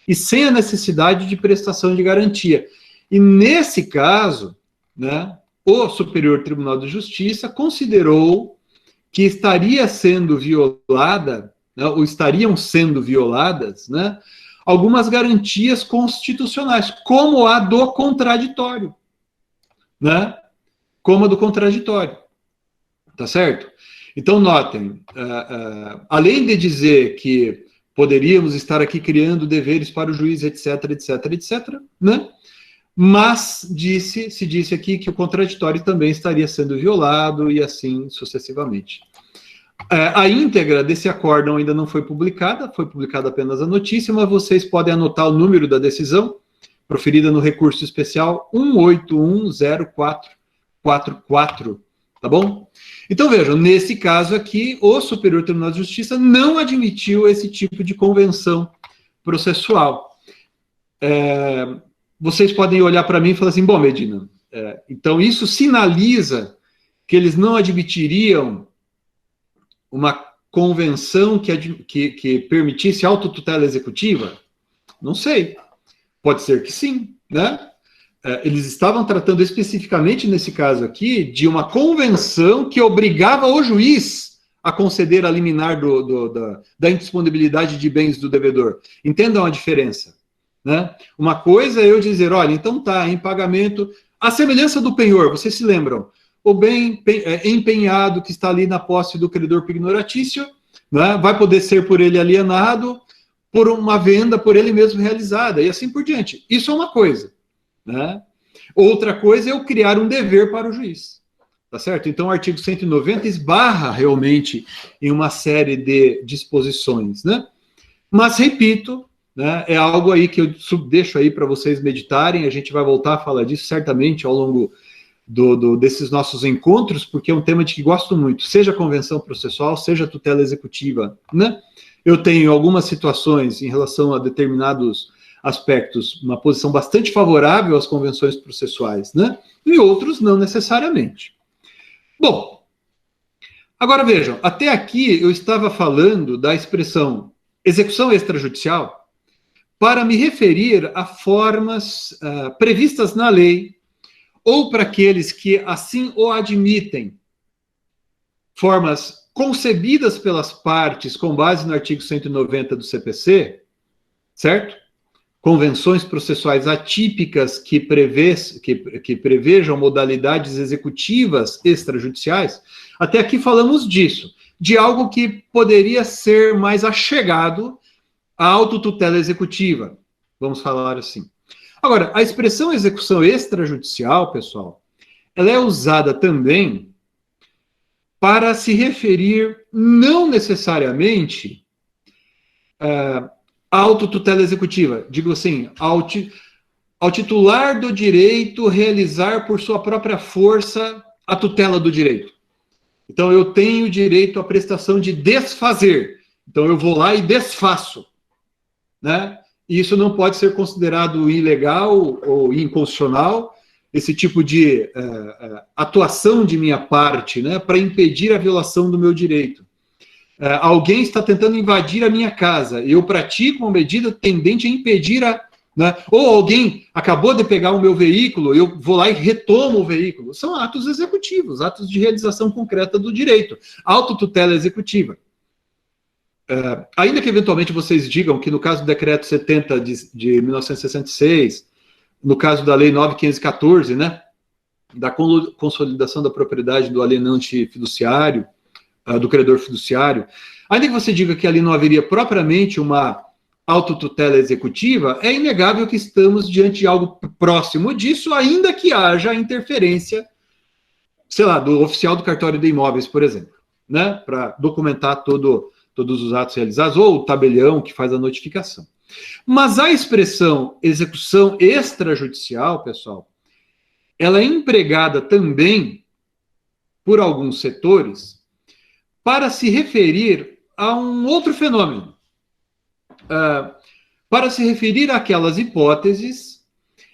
S1: e sem a necessidade de prestação de garantia. E nesse caso, né, o Superior Tribunal de Justiça considerou que estaria sendo violada né, ou estariam sendo violadas, né, algumas garantias constitucionais, como a do contraditório, né? Como a do contraditório, tá certo? Então, notem, além de dizer que poderíamos estar aqui criando deveres para o juiz, etc, etc, etc, né? Mas se disse aqui que o contraditório também estaria sendo violado e assim sucessivamente. A íntegra desse acórdão ainda não foi publicada apenas a notícia, mas vocês podem anotar o número da decisão, proferida no recurso especial 1810444, tá bom? Então vejam, nesse caso aqui, o Superior Tribunal de Justiça não admitiu esse tipo de convenção processual. Vocês podem olhar para mim e falar assim, bom, Medina, então isso sinaliza que eles não admitiriam uma convenção que permitisse autotutela executiva? Não sei. Pode ser que sim, né? Eles estavam tratando especificamente, nesse caso aqui, de uma convenção que obrigava o juiz a conceder a liminar da indisponibilidade de bens do devedor. Entendam a diferença, né? Uma coisa é eu dizer, olha, então tá, em pagamento, a semelhança do penhor, vocês se lembram? O bem empenhado que está ali na posse do credor pignoratício, né, vai poder ser por ele alienado por uma venda por ele mesmo realizada, e assim por diante. Isso é uma coisa, né? Outra coisa é eu criar um dever para o juiz, tá certo? Então o artigo 190 esbarra realmente em uma série de disposições, né? Mas, repito, né, é algo aí que eu deixo aí para vocês meditarem, a gente vai voltar a falar disso certamente ao longo desses nossos encontros, porque é um tema de que gosto muito, seja convenção processual, seja tutela executiva, né? Eu tenho algumas situações em relação a determinados aspectos, uma posição bastante favorável às convenções processuais, né? E outros não necessariamente. Bom, agora vejam, até aqui eu estava falando da expressão execução extrajudicial para me referir a formas previstas na lei ou para aqueles que assim o admitem, formas concebidas pelas partes com base no artigo 190 do CPC, certo? Convenções processuais atípicas que prevejam modalidades executivas extrajudiciais. Até aqui falamos disso, de algo que poderia ser mais achegado à autotutela executiva, vamos falar assim. Agora, a expressão execução extrajudicial, pessoal, ela é usada também para se referir não necessariamente à autotutela executiva, digo assim, ao titular do direito realizar por sua própria força a tutela do direito. Então, eu tenho direito à prestação de desfazer, então eu vou lá e desfaço, né? Isso não pode ser considerado ilegal ou inconstitucional, esse tipo de atuação de minha parte, né, para impedir a violação do meu direito. Alguém está tentando invadir a minha casa, eu pratico uma medida tendente a impedir né, ou alguém acabou de pegar o meu veículo, eu vou lá e retomo o veículo. São atos executivos, atos de realização concreta do direito, autotutela executiva. Ainda que eventualmente vocês digam que no caso do decreto 70 de 1966, no caso da lei 9.514, né, da consolidação da propriedade do alienante fiduciário, do credor fiduciário, ainda que você diga que ali não haveria propriamente uma autotutela executiva, é inegável que estamos diante de algo próximo disso, ainda que haja interferência, sei lá, do oficial do cartório de imóveis, por exemplo, né, para documentar todos os atos realizados, ou o tabelião que faz a notificação. Mas a expressão execução extrajudicial, pessoal, ela é empregada também por alguns setores para se referir a um outro fenômeno, para se referir àquelas hipóteses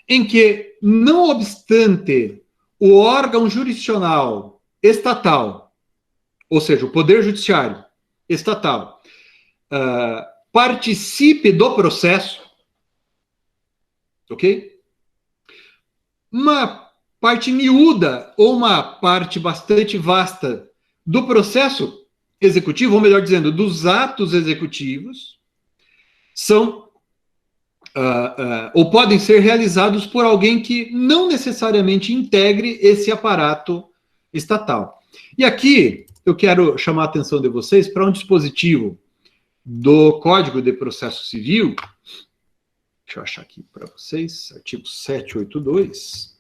S1: em que, não obstante o órgão jurisdicional estatal, ou seja, o Poder Judiciário estatal, participe do processo, ok? Uma parte miúda ou uma parte bastante vasta do processo executivo, ou melhor dizendo, dos atos executivos, são ou podem ser realizados por alguém que não necessariamente integre esse aparato estatal. E aqui eu quero chamar a atenção de vocês para um dispositivo do Código de Processo Civil. Deixa eu achar aqui para vocês, artigo 782.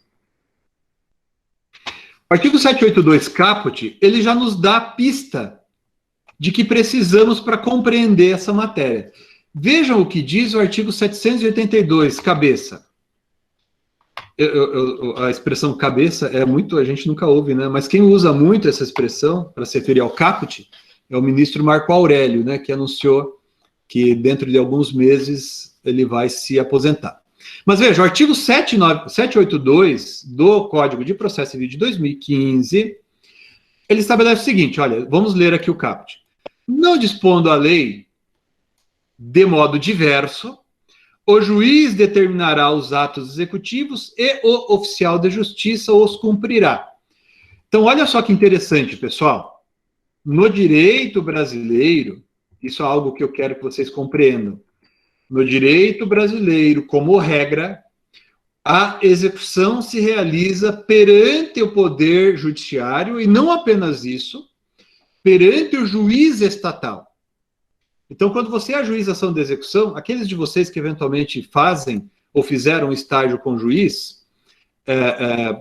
S1: O artigo 782 caput, ele já nos dá a pista de que precisamos para compreender essa matéria. Vejam o que diz o artigo 782, cabeça. A expressão cabeça é muito, a gente nunca ouve, né? Mas quem usa muito essa expressão para se referir ao caput é o ministro Marco Aurélio, né? Que anunciou que dentro de alguns meses ele vai se aposentar. Mas veja, o artigo 782 do Código de Processo Civil de 2015, ele estabelece o seguinte, olha, vamos ler aqui o caput. Não dispondo a lei de modo diverso, o juiz determinará os atos executivos e o oficial de justiça os cumprirá. Então, olha só que interessante, pessoal. No direito brasileiro, isso é algo que eu quero que vocês compreendam. No direito brasileiro, como regra, a execução se realiza perante o poder judiciário, e não apenas isso, perante o juiz estatal. Então, quando você ajuiza ação de execução, aqueles de vocês que eventualmente fazem ou fizeram estágio com o juiz,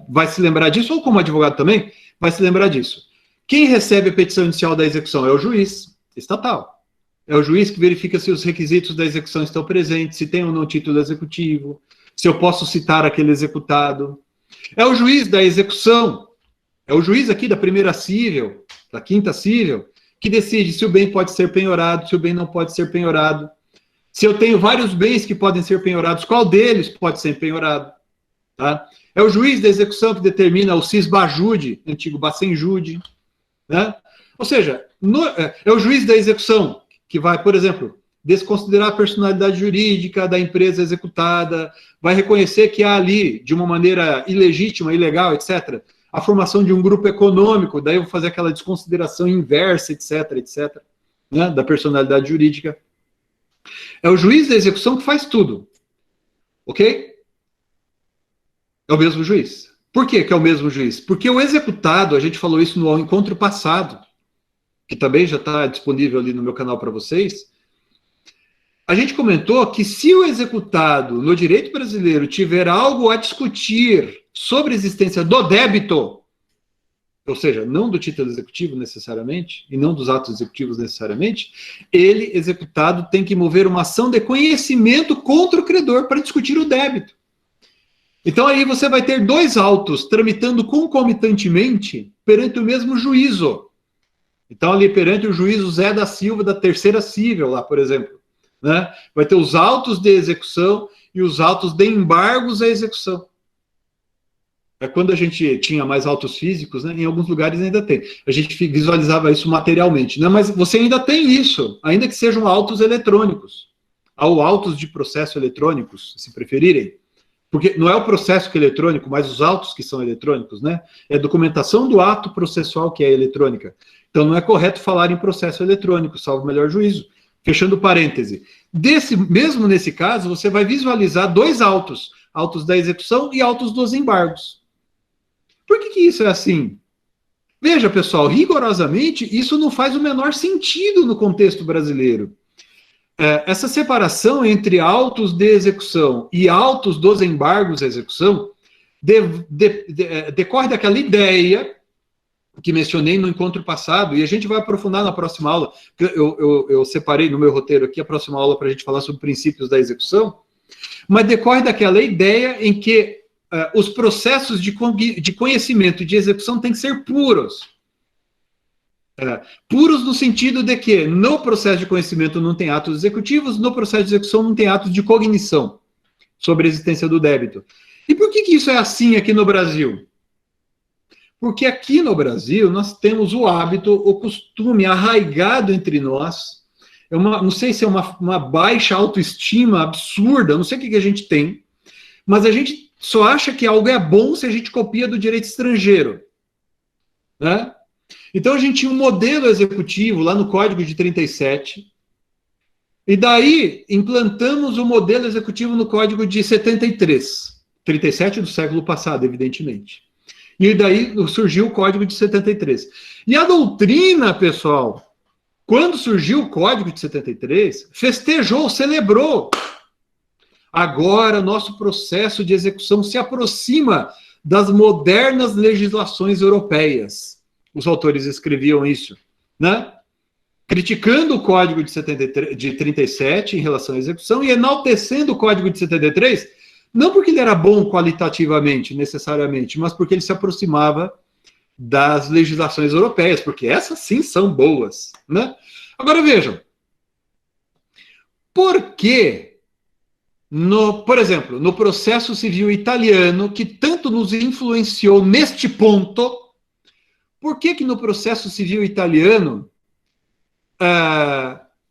S1: vai se lembrar disso, ou como advogado também, vai se lembrar disso. Quem recebe a petição inicial da execução é o juiz estatal. É o juiz que verifica se os requisitos da execução estão presentes, se tem ou não título executivo, se eu posso citar aquele executado. É o juiz da execução, é o juiz aqui da primeira cível, da quinta cível, que decide se o bem pode ser penhorado, se o bem não pode ser penhorado. Se eu tenho vários bens que podem ser penhorados, qual deles pode ser penhorado? Tá? É o juiz da execução que determina o cisbajude, antigo bacenjude. Né? Ou seja, é o juiz da execução que vai, por exemplo, desconsiderar a personalidade jurídica da empresa executada, vai reconhecer que há ali, de uma maneira ilegítima, ilegal, etc., a formação de um grupo econômico, daí eu vou fazer aquela desconsideração inversa, etc., né, da personalidade jurídica. É o juiz da execução que faz tudo. Ok? É o mesmo juiz. Por que é o mesmo juiz? Porque o executado, a gente falou isso no encontro passado, que também já está disponível ali no meu canal para vocês, a gente comentou que se o executado no direito brasileiro tiver algo a discutir sobre a existência do débito, ou seja, não do título executivo necessariamente, e não dos atos executivos necessariamente, ele, executado, tem que mover uma ação de conhecimento contra o credor para discutir o débito. Então aí você vai ter dois autos tramitando concomitantemente perante o mesmo juízo. Então ali perante o juízo Zé da Silva da terceira cível, lá, por exemplo. Né? Vai ter os autos de execução e os autos de embargos à execução. Quando a gente tinha mais autos físicos, né, em alguns lugares ainda tem. A gente visualizava isso materialmente. Né, mas você ainda tem isso, ainda que sejam autos eletrônicos. Ou autos de processo eletrônicos, se preferirem. Porque não é o processo que é eletrônico, mas os autos que são eletrônicos. Né? É a documentação do ato processual que é eletrônica. Então não é correto falar em processo eletrônico, salvo o melhor juízo. Fechando parêntese. Mesmo nesse caso, você vai visualizar dois autos. Autos da execução e autos dos embargos. Por que isso é assim? Veja, pessoal, rigorosamente, isso não faz o menor sentido no contexto brasileiro. Essa separação entre autos de execução e autos dos embargos à execução decorre daquela ideia que mencionei no encontro passado, e a gente vai aprofundar na próxima aula. Eu separei no meu roteiro aqui a próxima aula para a gente falar sobre princípios da execução, mas decorre daquela ideia em que os processos de conhecimento e de execução têm que ser puros. Puros no sentido de que no processo de conhecimento não tem atos executivos, no processo de execução não tem atos de cognição sobre a existência do débito. E por que isso é assim aqui no Brasil? Porque aqui no Brasil nós temos o hábito, o costume arraigado entre nós, não sei se é uma baixa autoestima absurda, não sei o que a gente tem, mas a gente só acha que algo é bom se a gente copia do direito estrangeiro. Né? Então a gente tinha um modelo executivo lá no Código de 37, e daí implantamos o modelo executivo no Código de 73, 37 do século passado, evidentemente. E daí surgiu o Código de 73. E a doutrina, pessoal, quando surgiu o Código de 73, festejou, celebrou. Agora, nosso processo de execução se aproxima das modernas legislações europeias. Os autores escreviam isso, né? Criticando o Código de 37 em relação à execução e enaltecendo o Código de 73, não porque ele era bom qualitativamente, necessariamente, mas porque ele se aproximava das legislações europeias, porque essas sim são boas, né? Agora vejam, por que, por exemplo, no processo civil italiano, que tanto nos influenciou neste ponto, por que no processo civil italiano,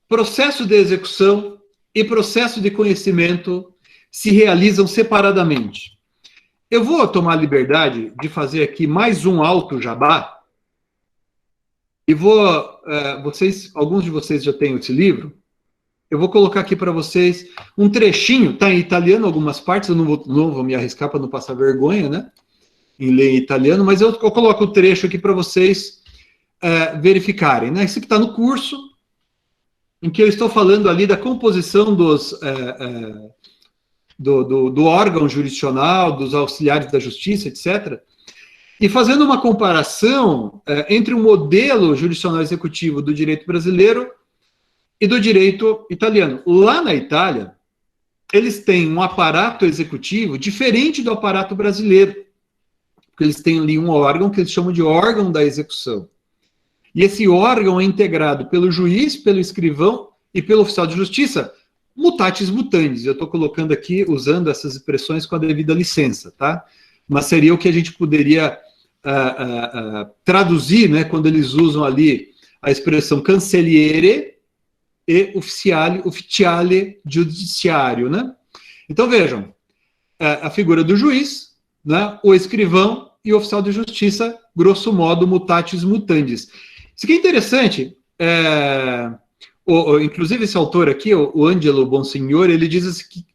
S1: processo de execução e processo de conhecimento se realizam separadamente? Eu vou tomar a liberdade de fazer aqui mais um alto jabá, e alguns de vocês já têm esse livro, eu vou colocar aqui para vocês um trechinho, está em italiano algumas partes, eu não vou me arriscar para não passar vergonha, né, em ler em italiano, mas eu coloco o trecho aqui para vocês verificarem, né? Isso que está no curso, em que eu estou falando ali da composição do órgão jurisdicional, dos auxiliares da justiça, etc., e fazendo uma comparação entre o modelo jurisdicional executivo do direito brasileiro e do direito italiano. Lá na Itália, eles têm um aparato executivo diferente do aparato brasileiro, porque eles têm ali um órgão que eles chamam de órgão da execução. E esse órgão é integrado pelo juiz, pelo escrivão e pelo oficial de justiça, mutatis mutandis. Eu estou colocando aqui, usando essas expressões com a devida licença, tá? Mas seria o que a gente poderia traduzir, né, quando eles usam ali a expressão cancelliere e ufficiale giudiziario, né? Então, vejam, a figura do juiz, né, o escrivão e o oficial de justiça, grosso modo, mutatis mutandis. Isso aqui é interessante, inclusive esse autor aqui, o Angelo Bonsignore, ele diz assim que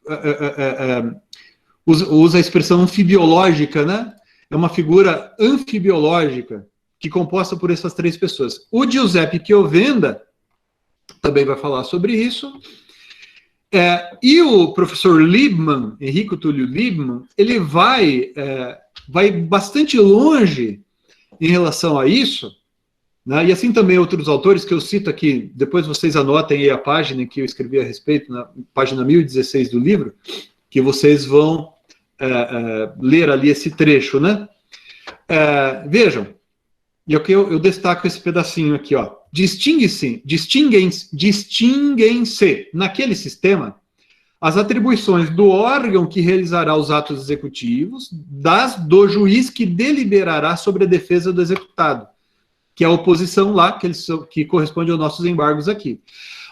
S1: usa a expressão anfibiológica, né? É uma figura anfibiológica que é composta por essas três pessoas. O Giuseppe Piovenda também vai falar sobre isso. E o professor Liebman, Enrico Túlio Liebman, ele vai bastante longe em relação a isso, né? E assim também outros autores que eu cito aqui, depois vocês anotem aí a página que eu escrevi a respeito, na página 1016 do livro, que vocês vão ler ali esse trecho, né? Vejam, e aqui eu destaco esse pedacinho aqui, ó. Distinguem-se naquele sistema as atribuições do órgão que realizará os atos executivos das do juiz que deliberará sobre a defesa do executado, que é a oposição lá, que corresponde aos nossos embargos aqui.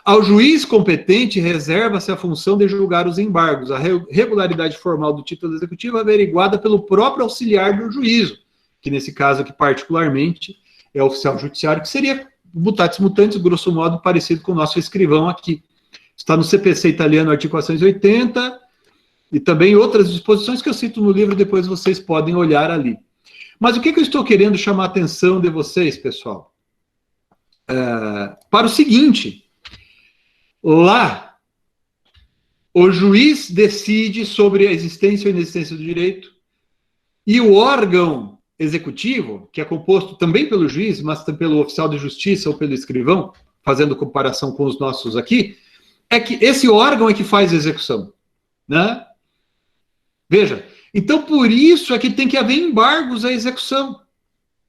S1: Ao juiz competente reserva-se a função de julgar os embargos, a regularidade formal do título executivo averiguada pelo próprio auxiliar do juízo, que nesse caso aqui particularmente é o oficial judiciário, que seria mutatis mutandis, grosso modo, parecido com o nosso escrivão aqui. Está no CPC italiano, artigo 480, e também outras disposições que eu cito no livro, depois vocês podem olhar ali. Mas o que eu estou querendo chamar a atenção de vocês, pessoal? Para o seguinte: lá, o juiz decide sobre a existência ou inexistência do direito, e o órgão executivo, que é composto também pelo juiz, mas também pelo oficial de justiça ou pelo escrivão, fazendo comparação com os nossos aqui, é que esse órgão é que faz a execução, né? Veja, então por isso é que tem que haver embargos à execução,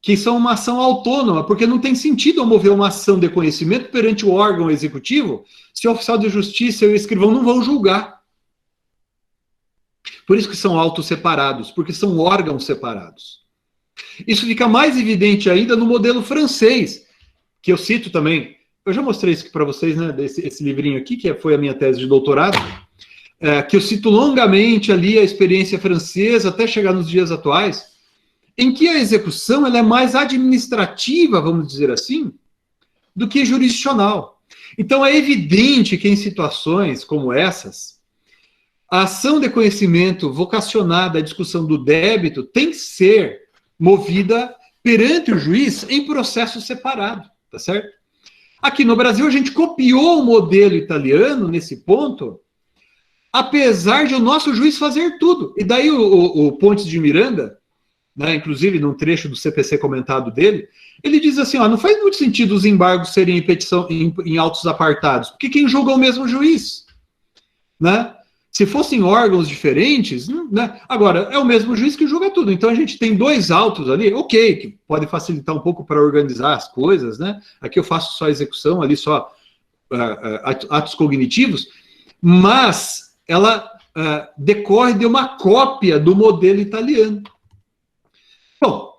S1: que são uma ação autônoma, porque não tem sentido eu mover uma ação de conhecimento perante o órgão executivo se o oficial de justiça e o escrivão não vão julgar. Por isso que são autos separados, porque são órgãos separados. Isso fica mais evidente ainda no modelo francês, que eu cito também. Eu já mostrei isso aqui para vocês, né? Esse livrinho aqui, que foi a minha tese de doutorado, que eu cito longamente ali a experiência francesa, até chegar nos dias atuais, em que a execução ela é mais administrativa, vamos dizer assim, do que jurisdicional. Então, é evidente que em situações como essas, a ação de conhecimento vocacionada à discussão do débito tem que ser movida perante o juiz em processo separado, tá certo? Aqui no Brasil, a gente copiou o modelo italiano nesse ponto, apesar de o nosso juiz fazer tudo. E daí o Pontes de Miranda, né, inclusive num trecho do CPC comentado dele, ele diz assim, ó, não faz muito sentido os embargos serem em petição em autos apartados, porque quem julga é o mesmo juiz, né? Se fossem órgãos diferentes, né? Agora, é o mesmo juiz que julga tudo. Então, a gente tem 2 autos ali, ok, que pode facilitar um pouco para organizar as coisas, né? Aqui eu faço só execução, ali só atos cognitivos, mas ela decorre de uma cópia do modelo italiano. Bom,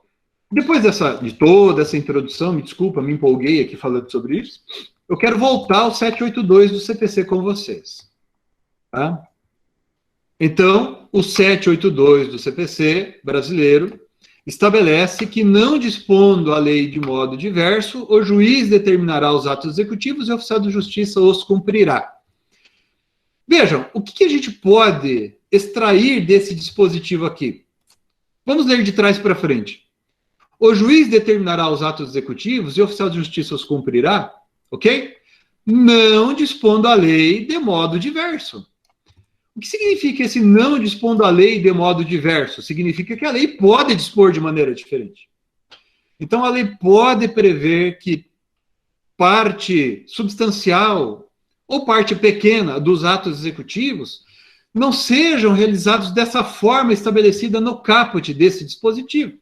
S1: depois de toda essa introdução, me desculpa, me empolguei aqui falando sobre isso, eu quero voltar ao 782 do CPC com vocês. Tá? Então, o 782 do CPC brasileiro estabelece que, não dispondo a lei de modo diverso, o juiz determinará os atos executivos e o oficial de justiça os cumprirá. Vejam, o que a gente pode extrair desse dispositivo aqui? Vamos ler de trás para frente. O juiz determinará os atos executivos e o oficial de justiça os cumprirá, ok? Não dispondo a lei de modo diverso. O que significa esse não dispondo a lei de modo diverso? Significa que a lei pode dispor de maneira diferente. Então, a lei pode prever que parte substancial ou parte pequena dos atos executivos não sejam realizados dessa forma estabelecida no caput desse dispositivo.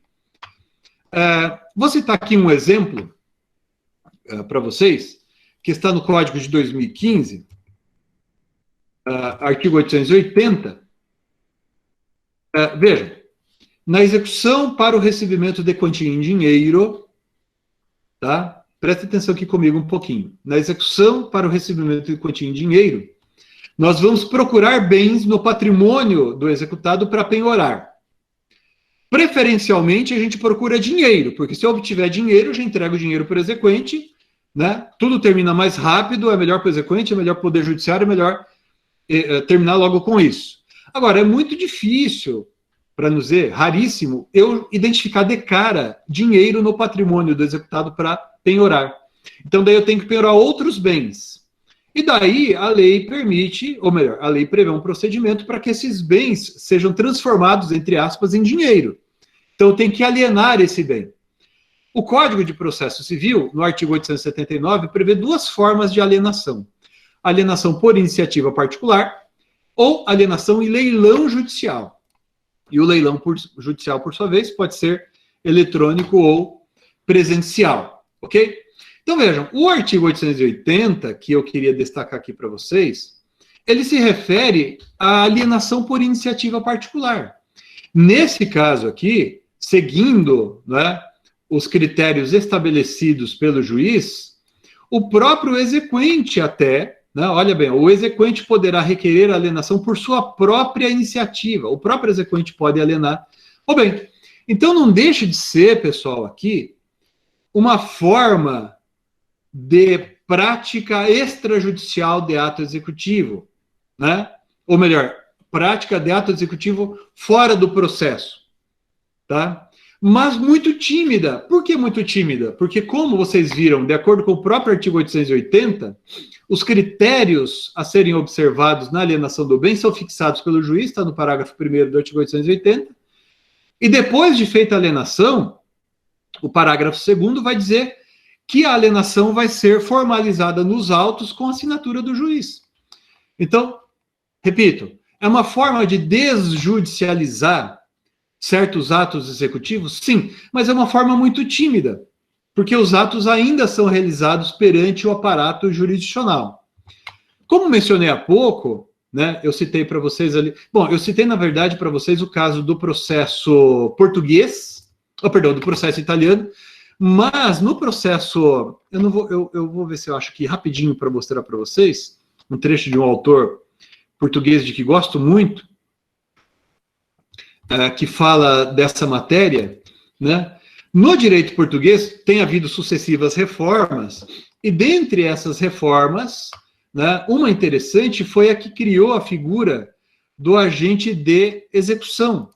S1: Vou citar aqui um exemplo para vocês, que está no Código de 2015, artigo 880. Vejam, na execução para o recebimento de quantia em dinheiro, tá? Presta atenção aqui comigo um pouquinho. Na execução para o recebimento de quantia em dinheiro, nós vamos procurar bens no patrimônio do executado para penhorar. Preferencialmente, a gente procura dinheiro, porque se eu obtiver dinheiro, eu já entrego o dinheiro para o exequente, né? Tudo termina mais rápido, é melhor para o exequente, é melhor para o Poder Judiciário, é melhor terminar logo com isso. Agora, é muito difícil, para não dizer raríssimo, eu identificar de cara dinheiro no patrimônio do executado para penhorar. Então, daí eu tenho que penhorar outros bens. E daí a lei permite, ou melhor, a lei prevê um procedimento para que esses bens sejam transformados, entre aspas, em dinheiro. Então, eu tenho que alienar esse bem. O Código de Processo Civil, no artigo 879, prevê 2 formas de alienação. Alienação por iniciativa particular ou alienação em leilão judicial. E o leilão judicial, por sua vez, pode ser eletrônico ou presencial, ok? Então, vejam, o artigo 880, que eu queria destacar aqui para vocês, ele se refere à alienação por iniciativa particular. Nesse caso aqui, seguindo, né, os critérios estabelecidos pelo juiz, o próprio exequente até, né, olha bem, o exequente poderá requerer a alienação por sua própria iniciativa. O próprio exequente pode alienar. Bem, então não deixa de ser, pessoal, aqui, uma forma de prática extrajudicial de ato executivo, né? Ou melhor, prática de ato executivo fora do processo, tá? Mas muito tímida. Por que muito tímida? Porque, como vocês viram, de acordo com o próprio artigo 880, os critérios a serem observados na alienação do bem são fixados pelo juiz, está no parágrafo 1º do artigo 880, e depois de feita a alienação, o parágrafo 2º vai dizer que a alienação vai ser formalizada nos autos com assinatura do juiz. Então, repito, é uma forma de desjudicializar certos atos executivos? Sim, mas é uma forma muito tímida, porque os atos ainda são realizados perante o aparato jurisdicional. Como mencionei há pouco, né, eu citei para vocês ali... Bom, eu citei, na verdade, para vocês o caso do processo português, do processo italiano, mas no processo... Eu vou ver se eu acho aqui rapidinho para mostrar para vocês um trecho de um autor português de que gosto muito, que fala dessa matéria, né? No direito português tem havido sucessivas reformas, e dentre essas reformas, né, uma interessante foi a que criou a figura do agente de execução.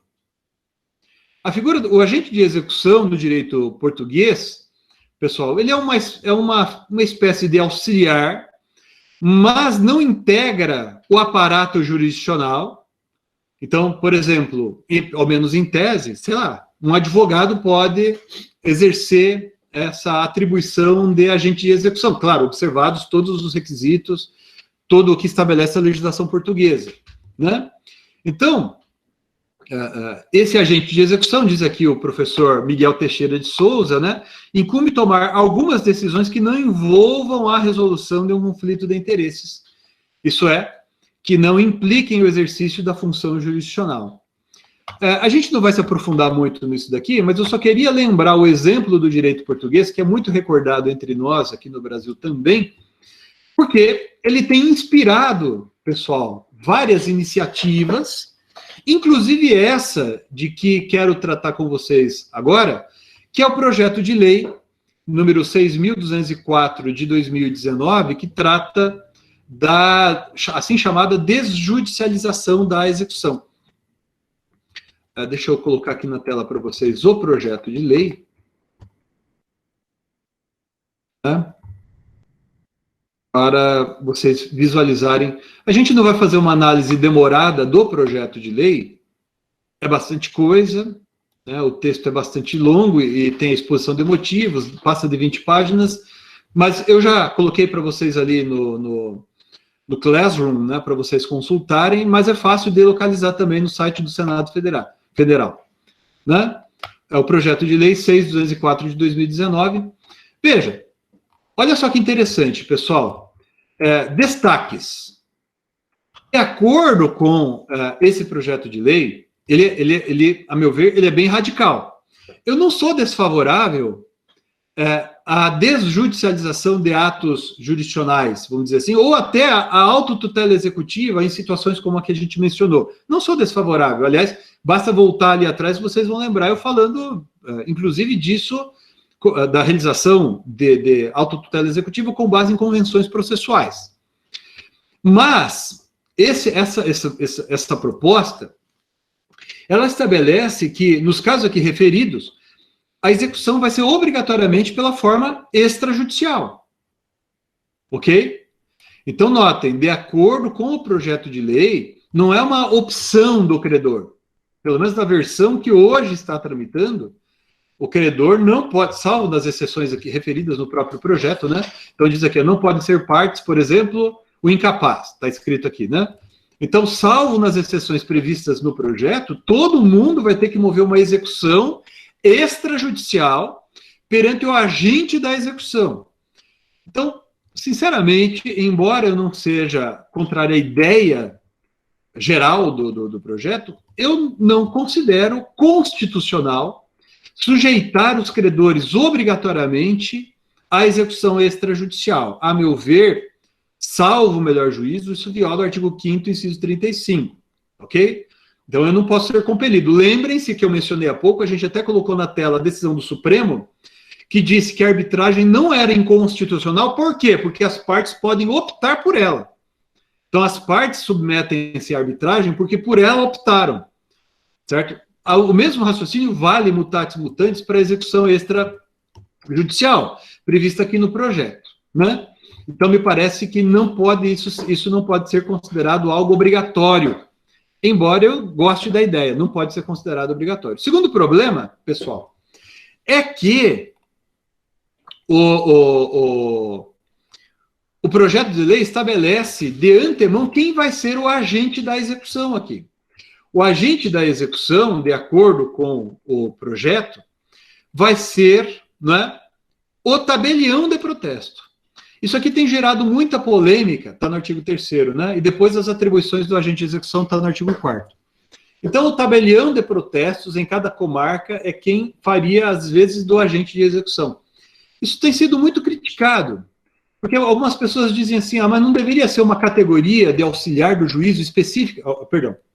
S1: O agente de execução no direito português, pessoal, ele é uma espécie de auxiliar, mas não integra o aparato jurisdicional. Então, por exemplo, ao menos em tese, sei lá, um advogado pode exercer essa atribuição de agente de execução, claro, observados todos os requisitos, todo o que estabelece a legislação portuguesa, né? Então, esse agente de execução, diz aqui o professor Miguel Teixeira de Souza, né, incumbe tomar algumas decisões que não envolvam a resolução de um conflito de interesses. Isso é, que não impliquem o exercício da função jurisdicional. A gente não vai se aprofundar muito nisso daqui, mas eu só queria lembrar o exemplo do direito português, que é muito recordado entre nós, aqui no Brasil também, porque ele tem inspirado, pessoal, várias iniciativas, inclusive essa de que quero tratar com vocês agora, que é o projeto de lei número 6.204 de 2019, que trata da assim chamada desjudicialização da execução. Deixa eu colocar aqui na tela para vocês o projeto de lei. Para vocês visualizarem. A gente não vai fazer uma análise demorada do projeto de lei, é bastante coisa, né? O texto é bastante longo e tem a exposição de motivos, passa de 20 páginas, mas eu já coloquei para vocês ali no Classroom, né, para vocês consultarem, mas é fácil de localizar também no site do Senado Federal, né? É o projeto de lei 6.204 de 2019. Veja, olha só que interessante, pessoal. Destaques. De acordo com esse projeto de lei, ele, a meu ver, ele é bem radical. Eu não sou desfavorável à desjudicialização de atos jurisdicionais, vamos dizer assim, ou até a autotutela executiva em situações como a que a gente mencionou. Não sou desfavorável, aliás, basta voltar ali atrás, vocês vão lembrar eu falando, inclusive, disso, da realização de autotutela executiva com base em convenções processuais. Mas essa proposta, ela estabelece que, nos casos aqui referidos, a execução vai ser obrigatoriamente pela forma extrajudicial. Ok? Então, notem, de acordo com o projeto de lei, não é uma opção do credor. Pelo menos na versão que hoje está tramitando, o credor não pode, salvo das exceções aqui referidas no próprio projeto, né? Então, diz aqui, não podem ser partes, por exemplo, o incapaz, está escrito aqui, né? Então, salvo nas exceções previstas no projeto, todo mundo vai ter que mover uma execução extrajudicial perante o agente da execução. Então, sinceramente, embora eu não seja contrário à ideia geral do projeto, eu não considero constitucional sujeitar os credores obrigatoriamente à execução extrajudicial. A meu ver, salvo o melhor juízo, isso viola o artigo 5º, inciso 35, ok? Então, eu não posso ser compelido. Lembrem-se que eu mencionei há pouco, a gente até colocou na tela a decisão do Supremo, que disse que a arbitragem não era inconstitucional. Por quê? Porque as partes podem optar por ela. Então, as partes submetem-se à arbitragem porque por ela optaram, certo? O mesmo raciocínio vale mutatis mutandis para a execução extrajudicial, prevista aqui no projeto, né? Então, me parece que não pode, isso não pode ser considerado algo obrigatório, embora eu goste da ideia, não pode ser considerado obrigatório. Segundo problema, pessoal, é que o projeto de lei estabelece de antemão quem vai ser o agente da execução aqui. O agente da execução, de acordo com o projeto, vai ser, né, o tabelião de protesto. Isso aqui tem gerado muita polêmica, está no artigo 3º, né? E depois as atribuições do agente de execução está no artigo 4º. Então, o tabelião de protestos em cada comarca é quem faria, às vezes, do agente de execução. Isso tem sido muito criticado, porque algumas pessoas dizem assim, mas não deveria ser uma categoria de auxiliar do juízo específica,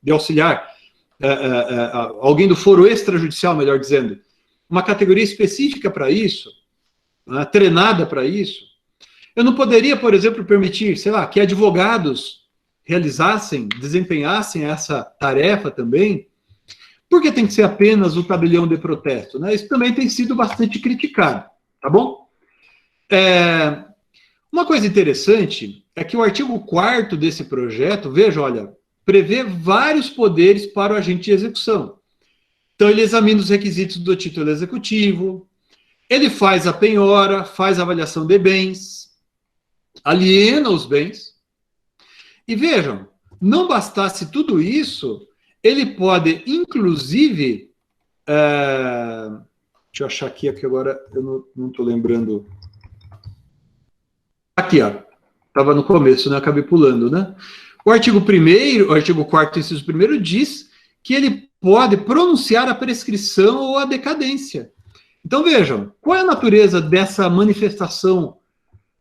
S1: de auxiliar, alguém do foro extrajudicial, melhor dizendo, uma categoria específica para isso, né, treinada para isso. Eu não poderia, por exemplo, permitir, sei lá, que advogados desempenhassem essa tarefa também. Por que tem que ser apenas o tabelião de protesto? Né? Isso também tem sido bastante criticado, tá bom? Uma coisa interessante é que o artigo 4º desse projeto, veja, olha, prevê vários poderes para o agente de execução. Então, ele examina os requisitos do título executivo, ele faz a penhora, faz a avaliação de bens, aliena os bens. E vejam, não bastasse tudo isso, ele pode, inclusive, deixa eu achar aqui, agora eu não estou lembrando. Aqui, ó, estava no começo, né? Acabei pulando, né? O artigo 4º, inciso 1º, diz que ele pode pronunciar a prescrição ou a decadência. Então, vejam, qual é a natureza dessa manifestação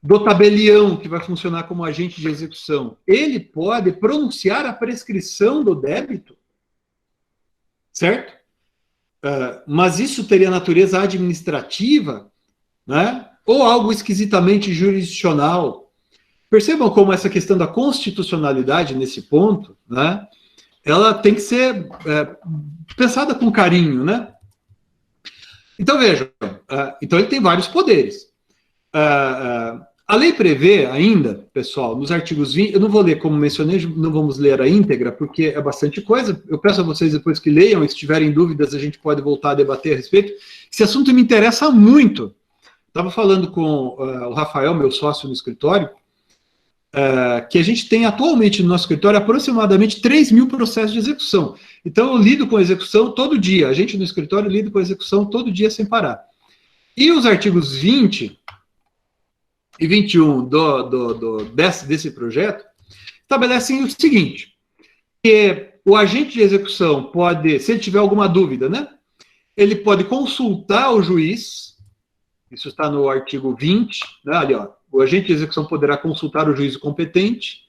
S1: do tabelião que vai funcionar como agente de execução? Ele pode pronunciar a prescrição do débito, certo? Mas isso teria natureza administrativa, né? Ou algo esquisitamente jurisdicional. Percebam como essa questão da constitucionalidade nesse ponto, né? Ela tem que ser pensada com carinho, né? Então, vejam, então ele tem vários poderes. A lei prevê ainda, pessoal, nos artigos 20, eu não vou ler como mencionei, não vamos ler a íntegra, porque é bastante coisa. Eu peço a vocês depois que leiam, e se tiverem dúvidas, a gente pode voltar a debater a respeito. Esse assunto me interessa muito. Estava falando com o Rafael, meu sócio no escritório, que a gente tem atualmente no nosso escritório aproximadamente 3.000 processos de execução. Então, eu lido com execução todo dia. A gente no escritório lida com execução todo dia sem parar. E os artigos 20 e 21 desse projeto estabelecem o seguinte, que o agente de execução pode, se ele tiver alguma dúvida, né, ele pode consultar o juiz, isso está no artigo 20, né, ali, ó, o agente de execução poderá consultar o juízo competente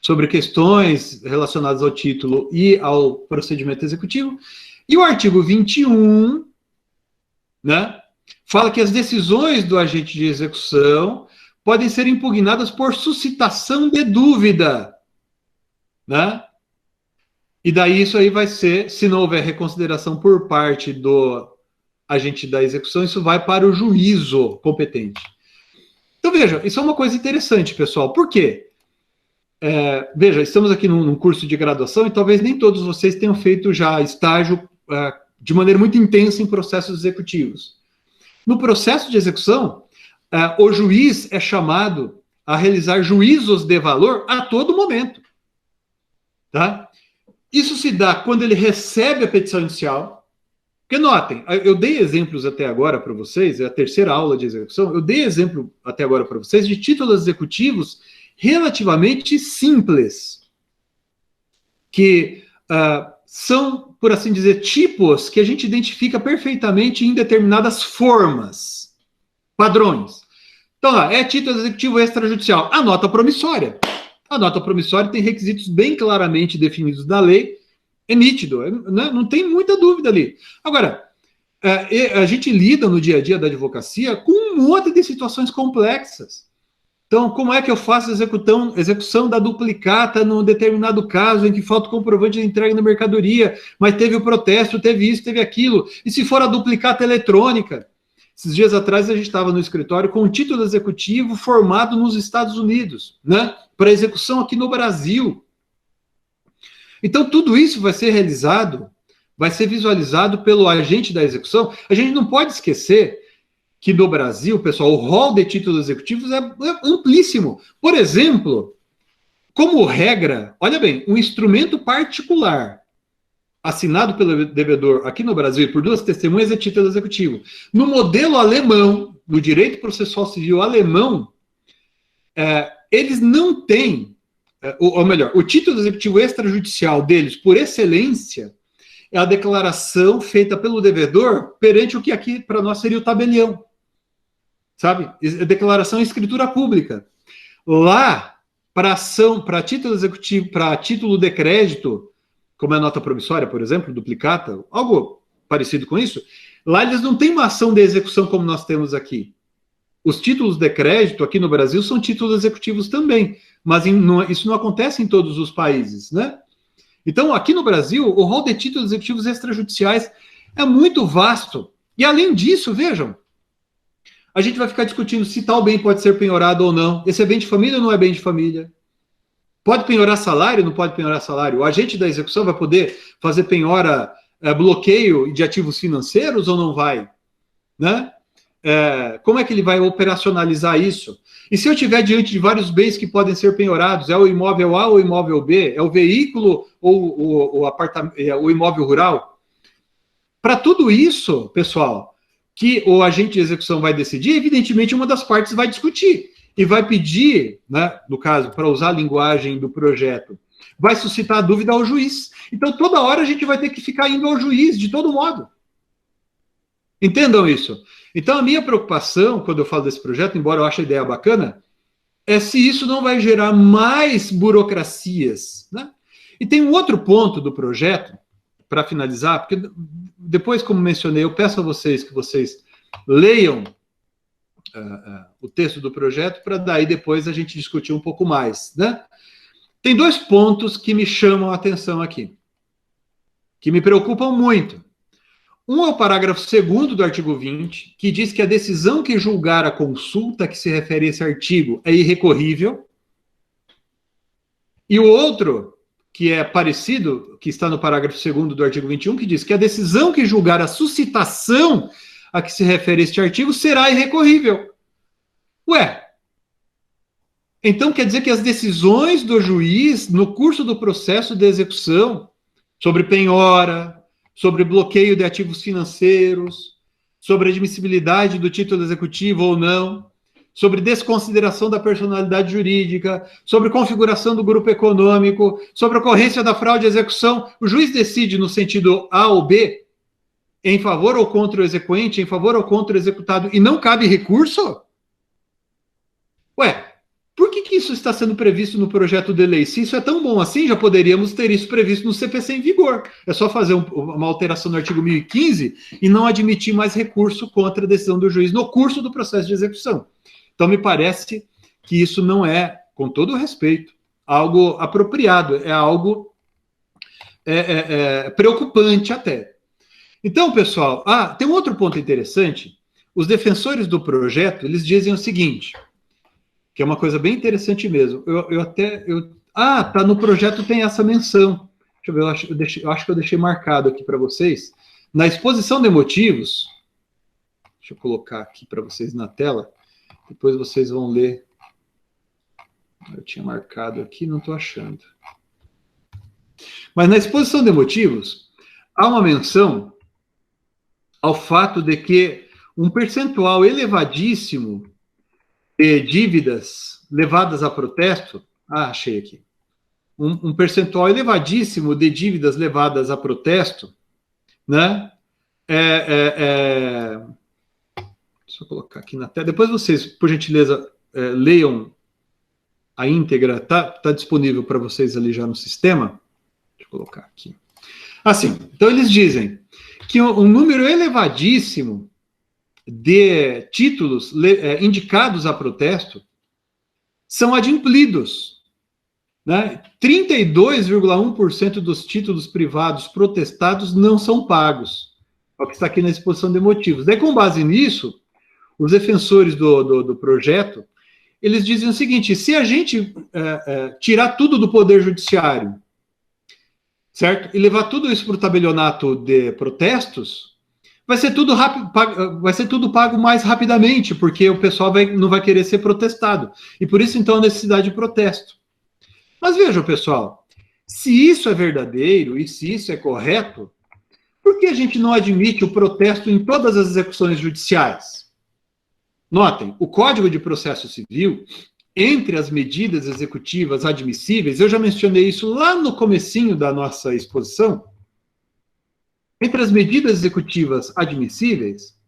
S1: sobre questões relacionadas ao título e ao procedimento executivo. E o artigo 21, né, fala que as decisões do agente de execução podem ser impugnadas por suscitação de dúvida, né? E daí isso aí vai ser, se não houver reconsideração por parte do agente da execução, isso vai para o juízo competente. Então, veja, isso é uma coisa interessante, pessoal. Por quê? Veja, estamos aqui num curso de graduação e talvez nem todos vocês tenham feito já estágio de maneira muito intensa em processos executivos. No processo de execução, o juiz é chamado a realizar juízos de valor a todo momento. Tá? Isso se dá quando ele recebe a petição inicial. Porque notem, eu dei exemplos até agora para vocês, é a terceira aula de execução, eu dei exemplo até agora para vocês de títulos executivos relativamente simples, que são, por assim dizer, tipos que a gente identifica perfeitamente em determinadas formas, padrões. Então, é título executivo extrajudicial, a nota promissória. A nota promissória tem requisitos bem claramente definidos na lei, é nítido, não tem muita dúvida ali. Agora, a gente lida no dia a dia da advocacia com um monte de situações complexas. Então, como é que eu faço a execução da duplicata num determinado caso em que falta o comprovante de entrega na mercadoria, mas teve o protesto, teve isso, teve aquilo, e se for a duplicata eletrônica? Esses dias atrás a gente estava no escritório com um título executivo formado nos Estados Unidos, né, para execução aqui no Brasil. Então, tudo isso vai ser realizado, vai ser visualizado pelo agente da execução. A gente não pode esquecer que no Brasil, pessoal, o rol de títulos executivos é amplíssimo. Por exemplo, como regra, olha bem, um instrumento particular assinado pelo devedor aqui no Brasil por duas testemunhas é título executivo. No modelo alemão, no direito processual civil alemão, eles não têm, ou melhor, o título executivo extrajudicial deles, por excelência, é a declaração feita pelo devedor perante o que aqui para nós seria o tabelião. Sabe? Declaração em escritura pública. Lá, para título executivo, para título de crédito, como é a nota promissória, por exemplo, duplicata, algo parecido com isso, Lá eles não têm uma ação de execução como nós temos aqui. Os títulos de crédito aqui no Brasil são títulos executivos também, mas isso não acontece em todos os países, né? Então, aqui no Brasil, o rol de títulos executivos extrajudiciais é muito vasto. E, além disso, vejam, a gente vai ficar discutindo se tal bem pode ser penhorado ou não. Esse é bem de família ou não é bem de família? Pode penhorar salário ou não pode penhorar salário? O agente da execução vai poder fazer penhora, bloqueio de ativos financeiros ou não vai? Né? Como é que ele vai operacionalizar isso? E se eu estiver diante de vários bens que podem ser penhorados, é o imóvel A ou o imóvel B? É o veículo ou o imóvel rural? Para tudo isso, pessoal, que o agente de execução vai decidir, evidentemente uma das partes vai discutir e vai pedir, né, no caso, para usar a linguagem do projeto, vai suscitar a dúvida ao juiz. Então, toda hora a gente vai ter que ficar indo ao juiz, de todo modo. Entendam isso. Então, a minha preocupação, quando eu falo desse projeto, embora eu ache a ideia bacana, é se isso não vai gerar mais burocracias, né? E tem um outro ponto do projeto, para finalizar, porque depois, como mencionei, eu peço a vocês que vocês leiam o texto do projeto, para daí depois a gente discutir um pouco mais, né? Tem dois pontos que me chamam a atenção aqui, que me preocupam muito. Um é o parágrafo 2º do artigo 20, que diz que a decisão que julgar a consulta que se refere a esse artigo é irrecorrível. E o outro, que é parecido, que está no parágrafo 2º do artigo 21, que diz que a decisão que julgar a suscitação a que se refere este artigo será irrecorrível. Ué, então quer dizer que as decisões do juiz no curso do processo de execução sobre penhora, sobre bloqueio de ativos financeiros, sobre admissibilidade do título executivo ou não, sobre desconsideração da personalidade jurídica, sobre configuração do grupo econômico, sobre ocorrência da fraude à execução, o juiz decide no sentido A ou B, em favor ou contra o exequente, em favor ou contra o executado, e não cabe recurso? Ué, por que isso está sendo previsto no projeto de lei? Se isso é tão bom assim, já poderíamos ter isso previsto no CPC em vigor. É só fazer uma alteração no artigo 1015 e não admitir mais recurso contra a decisão do juiz no curso do processo de execução. Então, me parece que isso não é, com todo o respeito, algo apropriado, é algo preocupante até. Então, pessoal, tem um outro ponto interessante. Os defensores do projeto, eles dizem o seguinte, que é uma coisa bem interessante mesmo. Tá, no projeto tem essa menção. Deixa eu ver, eu acho que eu deixei marcado aqui para vocês. Na exposição de motivos, deixa eu colocar aqui para vocês na tela, depois vocês vão ler. Eu tinha marcado aqui, não estou achando. Mas na exposição de motivos, há uma menção ao fato de que um percentual elevadíssimo de dívidas levadas a protesto, achei aqui, um percentual elevadíssimo de dívidas levadas a protesto, né, deixa eu colocar aqui na tela, depois vocês, por gentileza, leiam a íntegra, tá disponível para vocês ali já no sistema, deixa eu colocar aqui. Assim, então eles dizem que um número elevadíssimo de títulos indicados a protesto são adimplidos. Né? 32,1% dos títulos privados protestados não são pagos. É o que está aqui na exposição de motivos. Daí, com base nisso, os defensores do projeto, eles dizem o seguinte, se a gente tirar tudo do Poder Judiciário, certo? E levar tudo isso para o tabelionato de protestos, vai ser tudo pago mais rapidamente, porque o pessoal não vai querer ser protestado. E por isso, então, a necessidade de protesto. Mas vejam, pessoal, se isso é verdadeiro e se isso é correto, por que a gente não admite o protesto em todas as execuções judiciais? Notem, o Código de Processo Civil, entre as medidas executivas admissíveis, eu já mencionei isso lá no comecinho da nossa exposição, entre as medidas executivas admissíveis,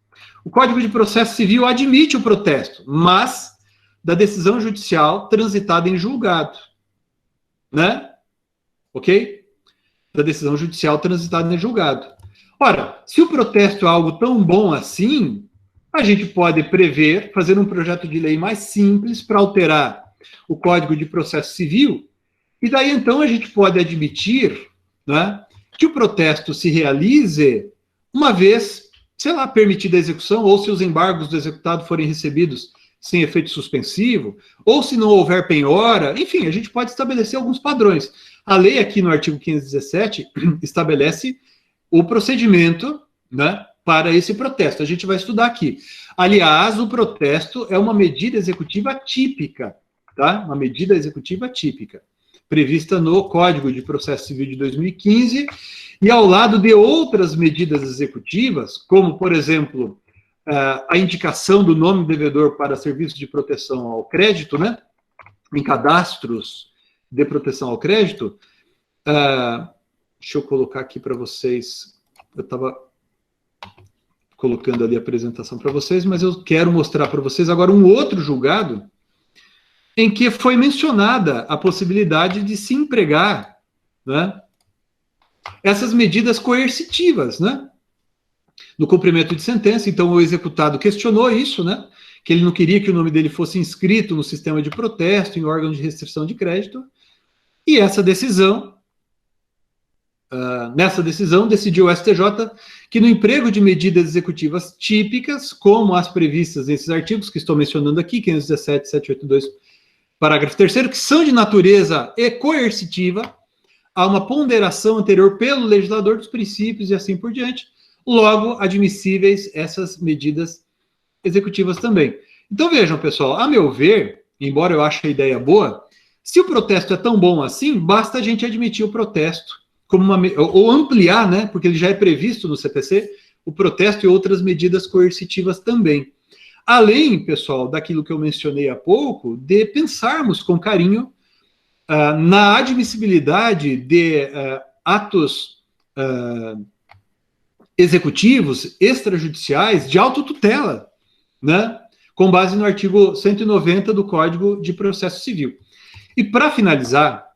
S1: o Código de Processo Civil admite o protesto, mas da decisão judicial transitada em julgado. Né? Ok? Da decisão judicial transitada em julgado. Ora, se o protesto é algo tão bom assim, a gente pode prever, fazer um projeto de lei mais simples para alterar o Código de Processo Civil, e daí então a gente pode admitir, né, que o protesto se realize uma vez, sei lá, permitida a execução, ou se os embargos do executado forem recebidos sem efeito suspensivo, ou se não houver penhora, enfim, a gente pode estabelecer alguns padrões. A lei aqui no artigo 517 estabelece o procedimento, né, para esse protesto. A gente vai estudar aqui. Aliás, o protesto é uma medida executiva típica, tá? Uma medida executiva típica, prevista no Código de Processo Civil de 2015, e ao lado de outras medidas executivas, como, por exemplo, a indicação do nome do devedor para serviços de proteção ao crédito, né, em cadastros de proteção ao crédito. Deixa eu colocar aqui para vocês, eu estava colocando ali a apresentação para vocês, mas eu quero mostrar para vocês agora um outro julgado em que foi mencionada a possibilidade de se empregar, né, essas medidas coercitivas, né, no cumprimento de sentença. Então, o executado questionou isso, né, que ele não queria que o nome dele fosse inscrito no sistema de protesto, em órgão de restrição de crédito, e essa decisão, nessa decisão, decidiu o STJ que no emprego de medidas executivas típicas, como as previstas nesses artigos que estou mencionando aqui, 517, 782, parágrafo 3º, que são de natureza e coercitiva, há uma ponderação anterior pelo legislador dos princípios e assim por diante, logo admissíveis essas medidas executivas também. Então vejam, pessoal, a meu ver, embora eu ache a ideia boa, se o protesto é tão bom assim, basta a gente admitir o protesto, como ou ampliar, né, porque ele já é previsto no CPC, o protesto e outras medidas coercitivas também. Além, pessoal, daquilo que eu mencionei há pouco, de pensarmos com carinho na admissibilidade de atos executivos extrajudiciais de autotutela, né, com base no artigo 190 do Código de Processo Civil. E para finalizar,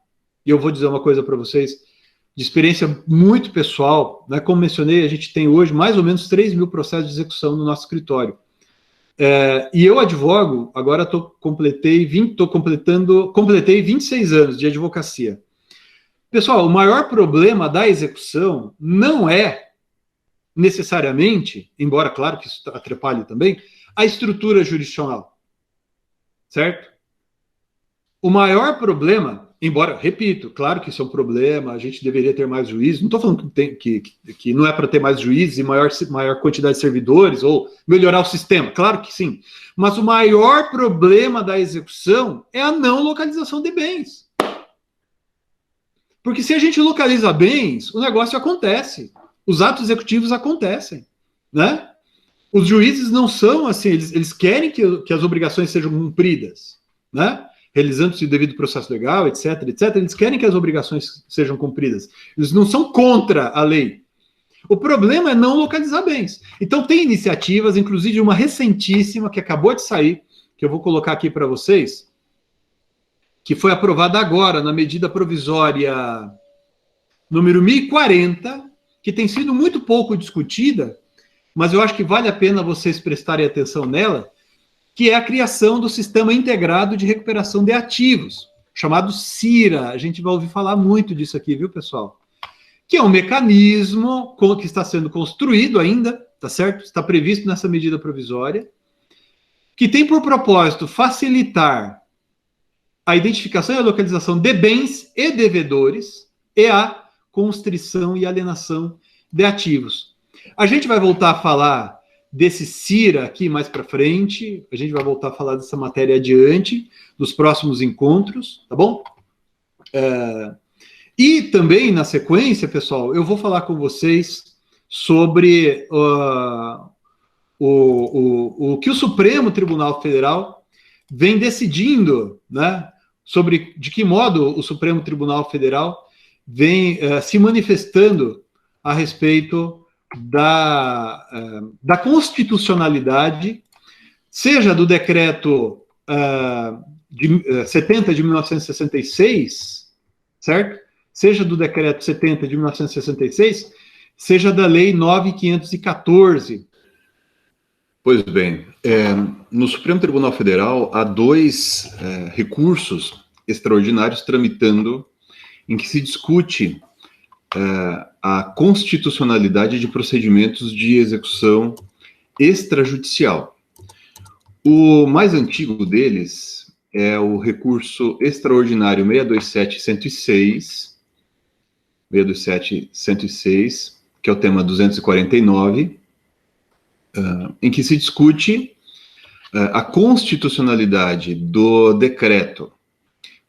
S1: e eu vou dizer uma coisa para vocês, de experiência muito pessoal, né, como mencionei, a gente tem hoje mais ou menos 3 mil processos de execução no nosso escritório. E eu advogo, agora completei 26 anos de advocacia. Pessoal, o maior problema da execução não é necessariamente, embora claro que isso atrapalhe também, a estrutura jurisdicional, certo? O maior problema, embora, repito, claro que isso é um problema, a gente deveria ter mais juízes, não estou falando que não é para ter mais juízes e maior quantidade de servidores, ou melhorar o sistema, claro que sim, mas o maior problema da execução é a não localização de bens. Porque se a gente localiza bens, o negócio acontece, os atos executivos acontecem, né? Os juízes não são assim, eles querem que as obrigações sejam cumpridas, né? Realizando-se o devido processo legal, etc, etc, eles querem que as obrigações sejam cumpridas. Eles não são contra a lei. O problema é não localizar bens. Então tem iniciativas, inclusive uma recentíssima, que acabou de sair, que eu vou colocar aqui para vocês, que foi aprovada agora na medida provisória número 1040, que tem sido muito pouco discutida, mas eu acho que vale a pena vocês prestarem atenção nela, que é a criação do Sistema Integrado de Recuperação de Ativos, chamado CIRA. A gente vai ouvir falar muito disso aqui, viu, pessoal? Que é um mecanismo que está sendo construído ainda, tá certo? Está previsto nessa medida provisória, que tem por propósito facilitar a identificação e a localização de bens e devedores e a constrição e alienação de ativos. A gente vai voltar a falar desse CIRA aqui mais para frente, a gente vai voltar a falar dessa matéria adiante, nos próximos encontros, tá bom? E também, na sequência, pessoal, eu vou falar com vocês sobre o que o Supremo Tribunal Federal vem decidindo, né, sobre de que modo o Supremo Tribunal Federal vem se manifestando a respeito da constitucionalidade, seja do decreto 70 de 1966, certo? Seja do decreto 70 de 1966, seja da Lei 9.514. Pois bem, no Supremo Tribunal Federal há dois recursos extraordinários tramitando em que se discute a constitucionalidade de procedimentos de execução extrajudicial. O mais antigo deles é o recurso extraordinário 627.106, que é o tema 249, em que se discute a constitucionalidade do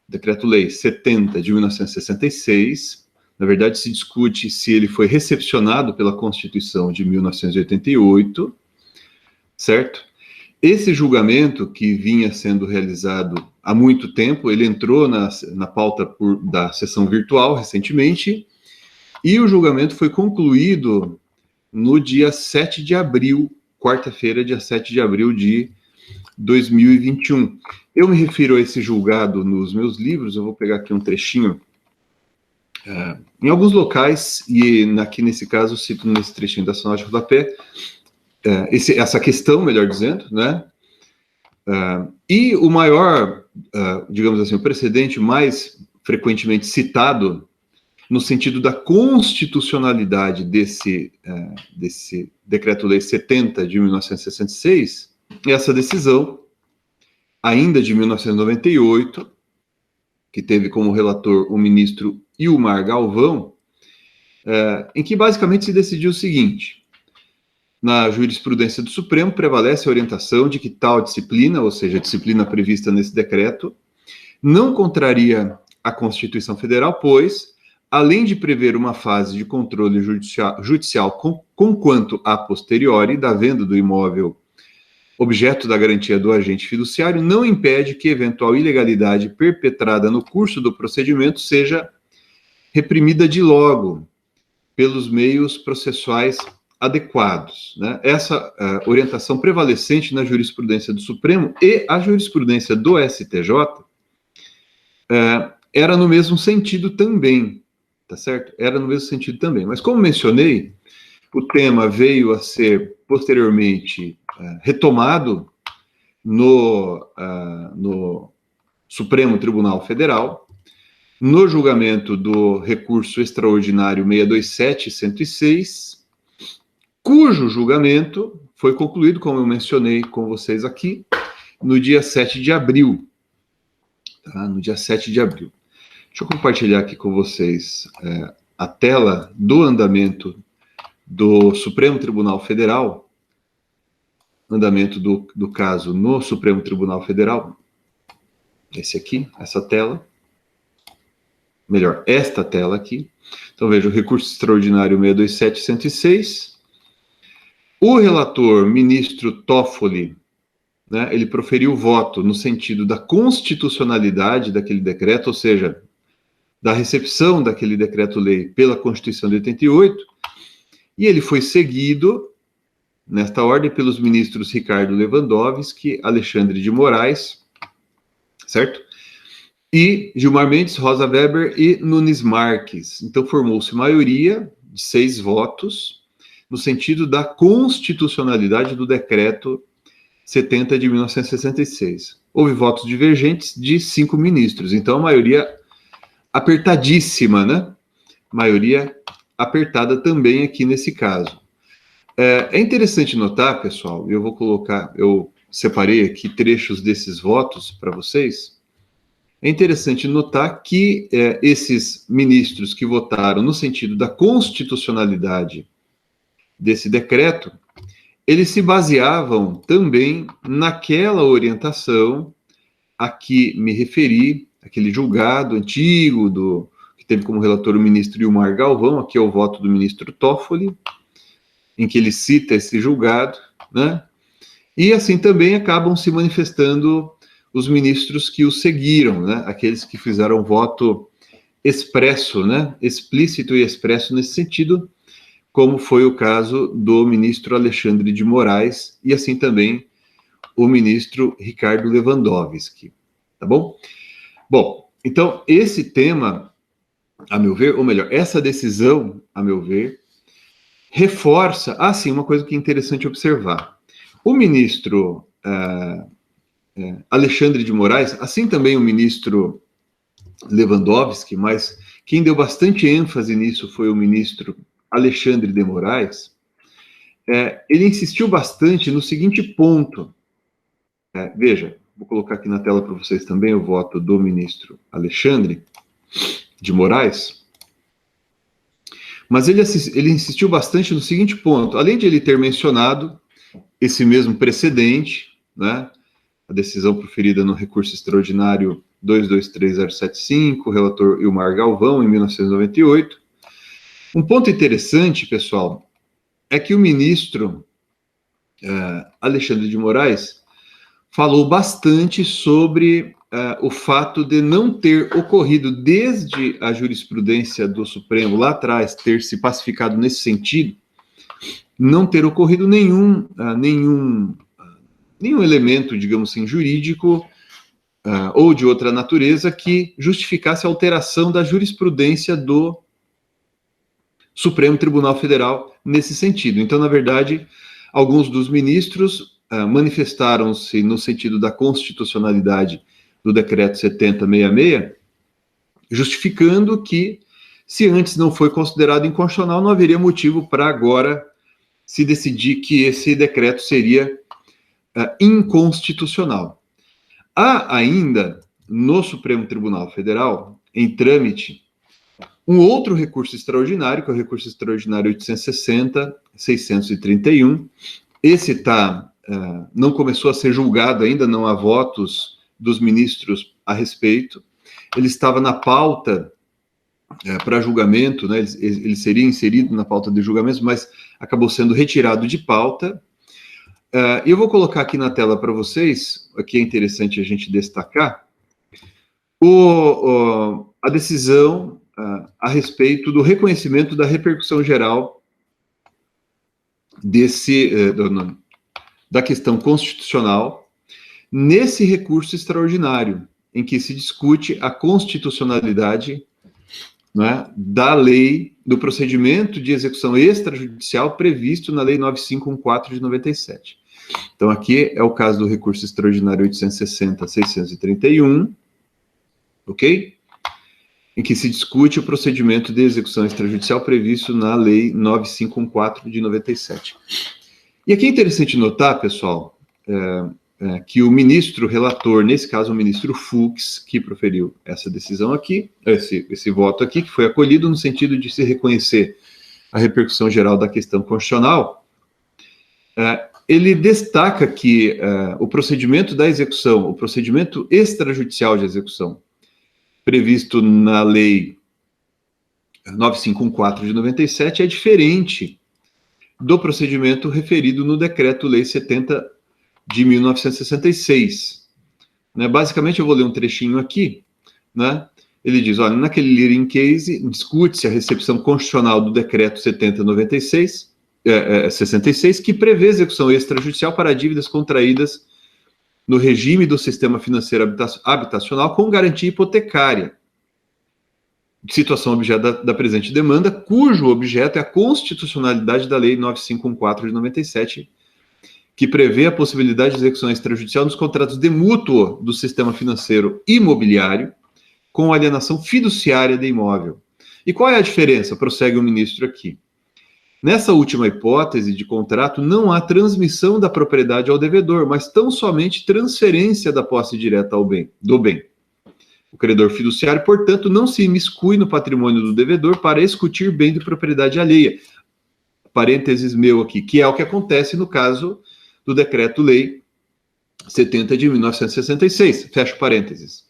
S1: Decreto-Lei 70 de 1966. Na verdade, se discute se ele foi recepcionado pela Constituição de 1988, certo? Esse julgamento, que vinha sendo realizado há muito tempo, ele entrou na pauta da sessão virtual recentemente, e o julgamento foi concluído no dia 7 de abril, quarta-feira, dia 7 de abril de 2021. Eu me refiro a esse julgado nos meus livros, eu vou pegar aqui um trechinho. Em alguns locais, e aqui nesse caso, cito nesse trechinho da Sonora de Rodapé, essa questão, melhor dizendo, né? E o maior, digamos assim, o precedente mais frequentemente citado no sentido da constitucionalidade desse Decreto-Lei 70 de 1966, é essa decisão, ainda de 1998, que teve como relator o ministro Ilmar Galvão, em que basicamente se decidiu o seguinte: na jurisprudência do Supremo prevalece a orientação de que tal disciplina, ou seja, a disciplina prevista nesse decreto, não contraria a Constituição Federal, pois, além de prever uma fase de controle judicial conquanto a posteriori da venda do imóvel objeto da garantia do agente fiduciário, não impede que eventual ilegalidade perpetrada no curso do procedimento seja reprimida de logo pelos meios processuais adequados, né? Essa orientação prevalecente na jurisprudência do Supremo e a jurisprudência do STJ era no mesmo sentido também, tá certo? Era no mesmo sentido também. Mas, como mencionei, o tema veio a ser posteriormente retomado no Supremo Tribunal Federal, no julgamento do recurso extraordinário 627.106, cujo julgamento foi concluído, como eu mencionei com vocês aqui, no dia 7 de abril. Tá? No dia 7 de abril. Deixa eu compartilhar aqui com vocês a tela do andamento do Supremo Tribunal Federal, andamento do caso no Supremo Tribunal Federal, esse aqui, essa tela, melhor, esta tela aqui. Então, veja, o recurso extraordinário 627.106, o relator, ministro Toffoli, né, ele proferiu voto no sentido da constitucionalidade daquele decreto, ou seja, da recepção daquele decreto-lei pela Constituição de 88, e ele foi seguido, nesta ordem, pelos ministros Ricardo Lewandowski, Alexandre de Moraes, certo? E Gilmar Mendes, Rosa Weber e Nunes Marques. Então, formou-se maioria de 6 votos no sentido da constitucionalidade do decreto 70 de 1966. Houve votos divergentes de 5 ministros. Então, a maioria apertadíssima, né? Maioria apertada também aqui nesse caso. É interessante notar, pessoal, eu separei aqui trechos desses votos para vocês. É interessante notar que esses ministros que votaram no sentido da constitucionalidade desse decreto, eles se baseavam também naquela orientação a que me referi, aquele julgado antigo, que teve como relator o ministro Ilmar Galvão, aqui é o voto do ministro Toffoli, em que ele cita esse julgado, né? E assim também acabam se manifestando os ministros que o seguiram, né? Aqueles que fizeram voto expresso, né? Explícito e expresso nesse sentido, como foi o caso do ministro Alexandre de Moraes e assim também o ministro Ricardo Lewandowski, tá bom? Bom, então esse tema, a meu ver, ou melhor, essa decisão, a meu ver, reforça, sim, uma coisa que é interessante observar. O ministro Alexandre de Moraes, assim também o ministro Lewandowski, mas quem deu bastante ênfase nisso foi o ministro Alexandre de Moraes, ele insistiu bastante no seguinte ponto. Veja, vou colocar aqui na tela para vocês também o voto do ministro Alexandre de Moraes, mas ele insistiu bastante no seguinte ponto, além de ele ter mencionado esse mesmo precedente, né, a decisão proferida no recurso extraordinário 223075, relator Ilmar Galvão, em 1998. Um ponto interessante, pessoal, é que o ministro Alexandre de Moraes falou bastante sobre o fato de não ter ocorrido, desde a jurisprudência do Supremo lá atrás, ter se pacificado nesse sentido, não ter ocorrido nenhum elemento, digamos assim, jurídico ou de outra natureza que justificasse a alteração da jurisprudência do Supremo Tribunal Federal nesse sentido. Então, na verdade, alguns dos ministros manifestaram-se no sentido da constitucionalidade do decreto 7066, justificando que, se antes não foi considerado inconstitucional, não haveria motivo para agora se decidir que esse decreto seria inconstitucional. Há ainda, no Supremo Tribunal Federal, em trâmite, um outro recurso extraordinário, que é o recurso extraordinário 860-631. Esse não começou a ser julgado ainda, não há votos dos ministros a respeito. Ele estava na pauta para julgamento, né? Ele seria inserido na pauta de julgamentos, mas acabou sendo retirado de pauta. E eu vou colocar aqui na tela para vocês, aqui é interessante a gente destacar, a decisão a respeito do reconhecimento da repercussão geral da questão constitucional nesse recurso extraordinário, em que se discute a constitucionalidade, né, da lei, do procedimento de execução extrajudicial previsto na Lei 9514 de 97. Então, aqui é o caso do recurso extraordinário 860-631, ok? Em que se discute o procedimento de execução extrajudicial previsto na Lei 9514 de 97. E aqui é interessante notar, pessoal, que o ministro relator, nesse caso o ministro Fux, que proferiu essa decisão aqui, esse voto aqui, que foi acolhido no sentido de se reconhecer a repercussão geral da questão constitucional, ele destaca que o procedimento da execução, o procedimento extrajudicial de execução, previsto na Lei 9514 de 97, é diferente do procedimento referido no Decreto-Lei 70 de 1966. Né? Basicamente, eu vou ler um trechinho aqui, né? Ele diz, olha, naquele hearing case, discute-se a recepção constitucional do Decreto 66, que prevê execução extrajudicial para dívidas contraídas no regime do sistema financeiro habitacional com garantia hipotecária, situação objeto da presente demanda, cujo objeto é a constitucionalidade da Lei 9514 de 97, que prevê a possibilidade de execução extrajudicial nos contratos de mútuo do sistema financeiro imobiliário com alienação fiduciária de imóvel. E qual é a diferença? Prossegue o ministro aqui. Nessa última hipótese de contrato, não há transmissão da propriedade ao devedor, mas tão somente transferência da posse direta do bem. O credor fiduciário, portanto, não se imiscui no patrimônio do devedor para excutir bem de propriedade alheia. Parênteses meu aqui, que é o que acontece no caso do Decreto-Lei 70 de 1966, fecho parênteses.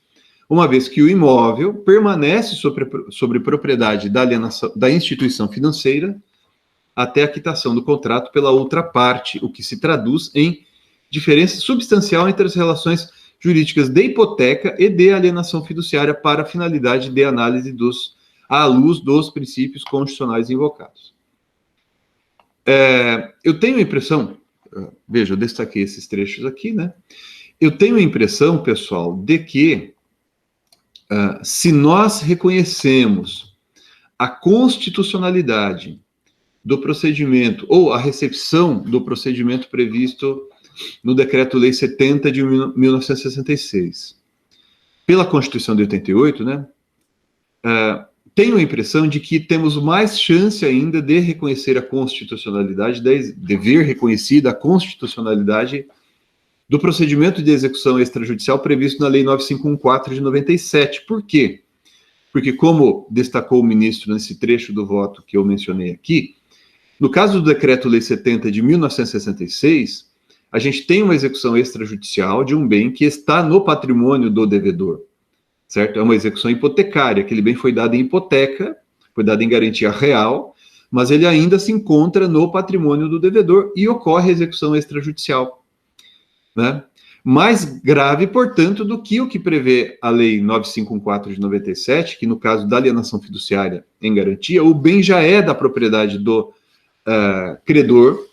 S1: Uma vez que o imóvel permanece sobre propriedade da instituição financeira até a quitação do contrato pela outra parte, o que se traduz em diferença substancial entre as relações jurídicas de hipoteca e de alienação fiduciária para a finalidade de análise à luz dos princípios constitucionais invocados. Eu tenho a impressão, veja, eu destaquei esses trechos aqui, né? Eu tenho a impressão, pessoal, de que se nós reconhecemos a constitucionalidade do procedimento, ou a recepção do procedimento previsto no Decreto-Lei 70 de 1966. Pela Constituição de 88, né, tenho a impressão de que temos mais chance ainda de reconhecer a constitucionalidade, de ver reconhecida a constitucionalidade do procedimento de execução extrajudicial previsto na Lei 9514 de 97. Por quê? Porque, como destacou o ministro nesse trecho do voto que eu mencionei aqui, no caso do Decreto-Lei 70 de 1966, a gente tem uma execução extrajudicial de um bem que está no patrimônio do devedor, certo? É uma execução hipotecária, aquele bem foi dado em hipoteca, foi dado em garantia real, mas ele ainda se encontra no patrimônio do devedor e ocorre a execução extrajudicial, né? Mais grave, portanto, do que o que prevê a Lei 9514 de 97, que no caso da alienação fiduciária em garantia, o bem já é da propriedade do credor,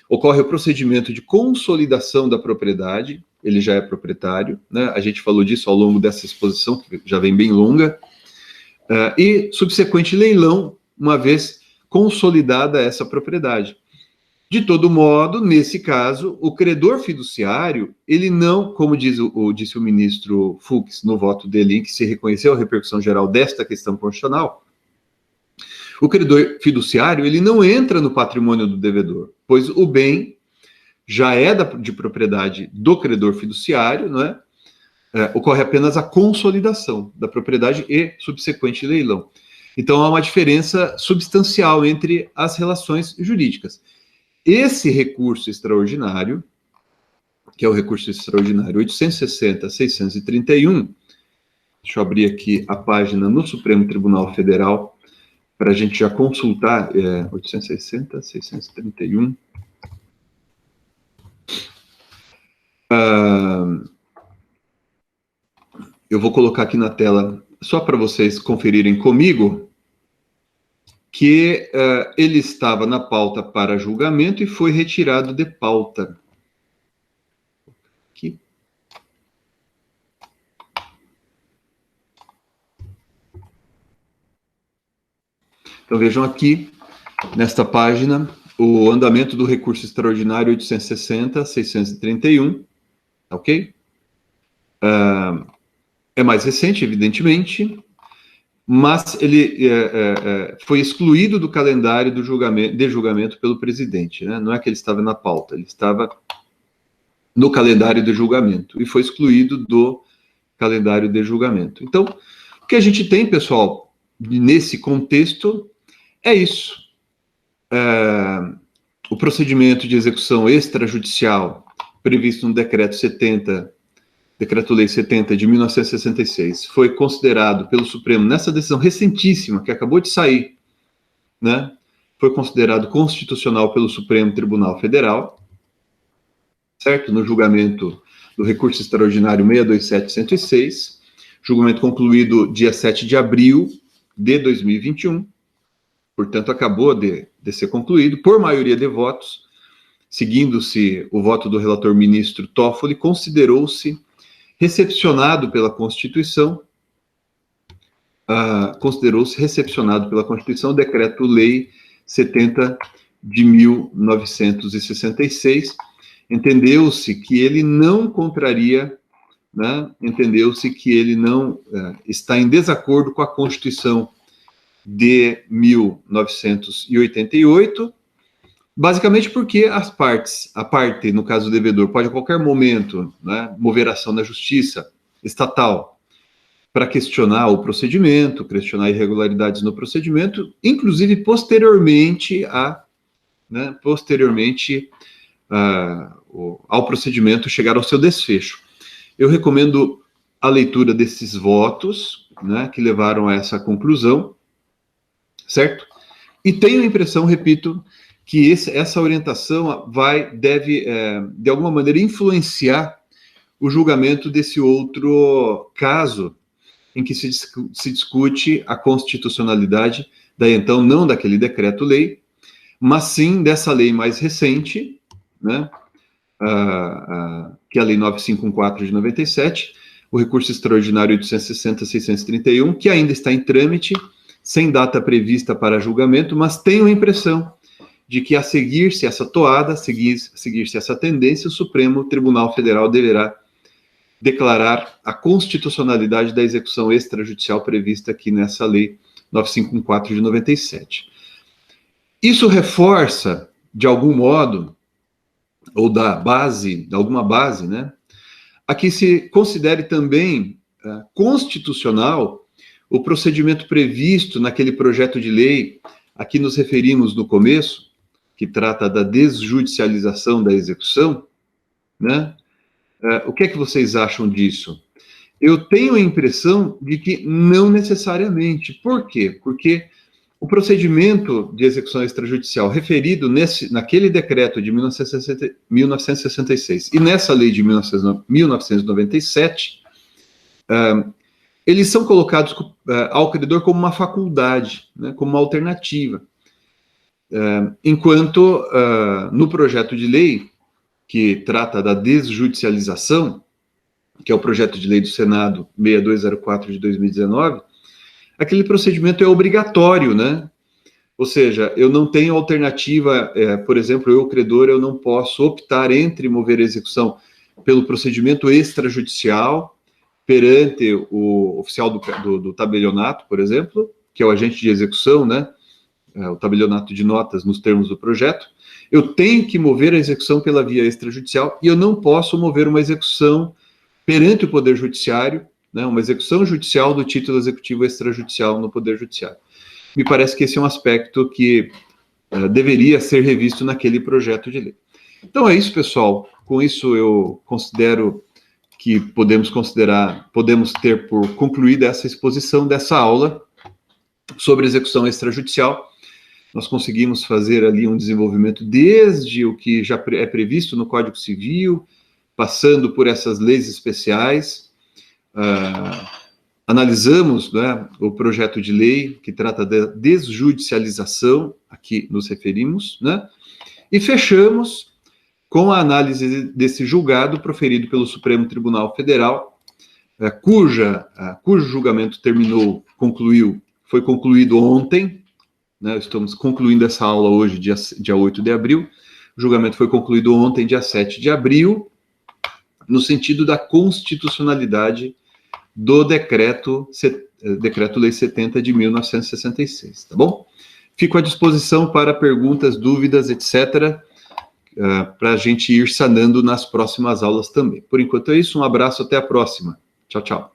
S1: ocorre o procedimento de consolidação da propriedade, ele já é proprietário, né? A gente falou disso ao longo dessa exposição, que já vem bem longa, e subsequente leilão, uma vez consolidada essa propriedade. De todo modo, nesse caso, o credor fiduciário, ele não, como disse o ministro Fux no voto dele, em que se reconheceu a repercussão geral desta questão constitucional, o credor fiduciário, ele não entra no patrimônio do devedor, pois o bem já é de propriedade do credor fiduciário, não é? Ocorre apenas a consolidação da propriedade e subsequente leilão. Então, há uma diferença substancial entre as relações jurídicas. Esse recurso extraordinário, que é o recurso extraordinário 860-631, deixa eu abrir aqui a página no Supremo Tribunal Federal, para a gente já consultar, 860-631. Eu vou colocar aqui na tela, só para vocês conferirem comigo, que ele estava na pauta para julgamento e foi retirado de pauta. Aqui. Então vejam aqui, nesta página, o andamento do recurso extraordinário 860-631, ok? É mais recente, evidentemente, mas ele foi excluído do calendário de julgamento pelo presidente, né? Não é que ele estava na pauta, ele estava no calendário de julgamento e foi excluído do calendário de julgamento. Então, o que a gente tem, pessoal, nesse contexto é isso. O procedimento de execução extrajudicial previsto no Decreto-Lei 70 de 1966, foi considerado pelo Supremo, nessa decisão recentíssima, que acabou de sair, né, foi considerado constitucional pelo Supremo Tribunal Federal, certo? No julgamento do recurso extraordinário 627-106, julgamento concluído dia 7 de abril de 2021, portanto, acabou de ser concluído, por maioria de votos, seguindo-se o voto do relator ministro Toffoli, considerou-se recepcionado pela Constituição, o Decreto-Lei 70 de 1966, entendeu-se que ele não contraria, né, entendeu-se que ele não está em desacordo com a Constituição de 1988, basicamente porque a parte, no caso do devedor, pode a qualquer momento, né, mover ação na justiça estatal para questionar o procedimento, questionar irregularidades no procedimento, inclusive posteriormente ao procedimento chegar ao seu desfecho. Eu recomendo a leitura desses votos, né, que levaram a essa conclusão, certo? E tenho a impressão, repito, que essa orientação deve, de alguma maneira, influenciar o julgamento desse outro caso em que se discute a constitucionalidade, daí então não daquele decreto-lei, mas sim dessa lei mais recente, né, que é a Lei 9514 de 97, o recurso extraordinário 860-631, que ainda está em trâmite sem data prevista para julgamento, mas tenho a impressão de que, a seguir-se essa toada, a seguir-se essa tendência, o Supremo Tribunal Federal deverá declarar a constitucionalidade da execução extrajudicial prevista aqui nessa Lei 9514 de 97. Isso reforça, de algum modo, ou de alguma base, né, a que se considere também constitucional o procedimento previsto naquele projeto de lei a que nos referimos no começo, que trata da desjudicialização da execução, né? O que é que vocês acham disso? Eu tenho a impressão de que não necessariamente. Por quê? Porque o procedimento de execução extrajudicial referido naquele decreto de 1966 e nessa lei de 1997, eles são colocados ao credor como uma faculdade, né, como uma alternativa. Enquanto no projeto de lei que trata da desjudicialização, que é o projeto de lei do Senado 6204 de 2019, aquele procedimento é obrigatório, né? Ou seja, eu não tenho alternativa, por exemplo, eu, credor, eu não posso optar entre mover a execução pelo procedimento extrajudicial perante o oficial do tabelionato, por exemplo, que é o agente de execução, né? O tabelionato de notas nos termos do projeto. Eu tenho que mover a execução pela via extrajudicial e eu não posso mover uma execução perante o Poder Judiciário, né, uma execução judicial do título executivo extrajudicial no Poder Judiciário. Me parece que esse é um aspecto que deveria ser revisto naquele projeto de lei. Então é isso, pessoal. Com isso eu considero que podemos ter por concluída essa exposição dessa aula sobre execução extrajudicial. Nós conseguimos fazer ali um desenvolvimento desde o que já é previsto no Código Civil, passando por essas leis especiais, analisamos, né, o projeto de lei que trata da desjudicialização, aqui nos referimos, né, e fechamos com a análise desse julgado proferido pelo Supremo Tribunal Federal, cujo julgamento foi concluído ontem, né, estamos concluindo essa aula hoje, dia 8 de abril, o julgamento foi concluído ontem, dia 7 de abril, no sentido da constitucionalidade do Decreto-Lei 70 de 1966, tá bom? Fico à disposição para perguntas, dúvidas, etc., para a gente ir sanando nas próximas aulas também. Por enquanto é isso, um abraço, até a próxima. Tchau, tchau.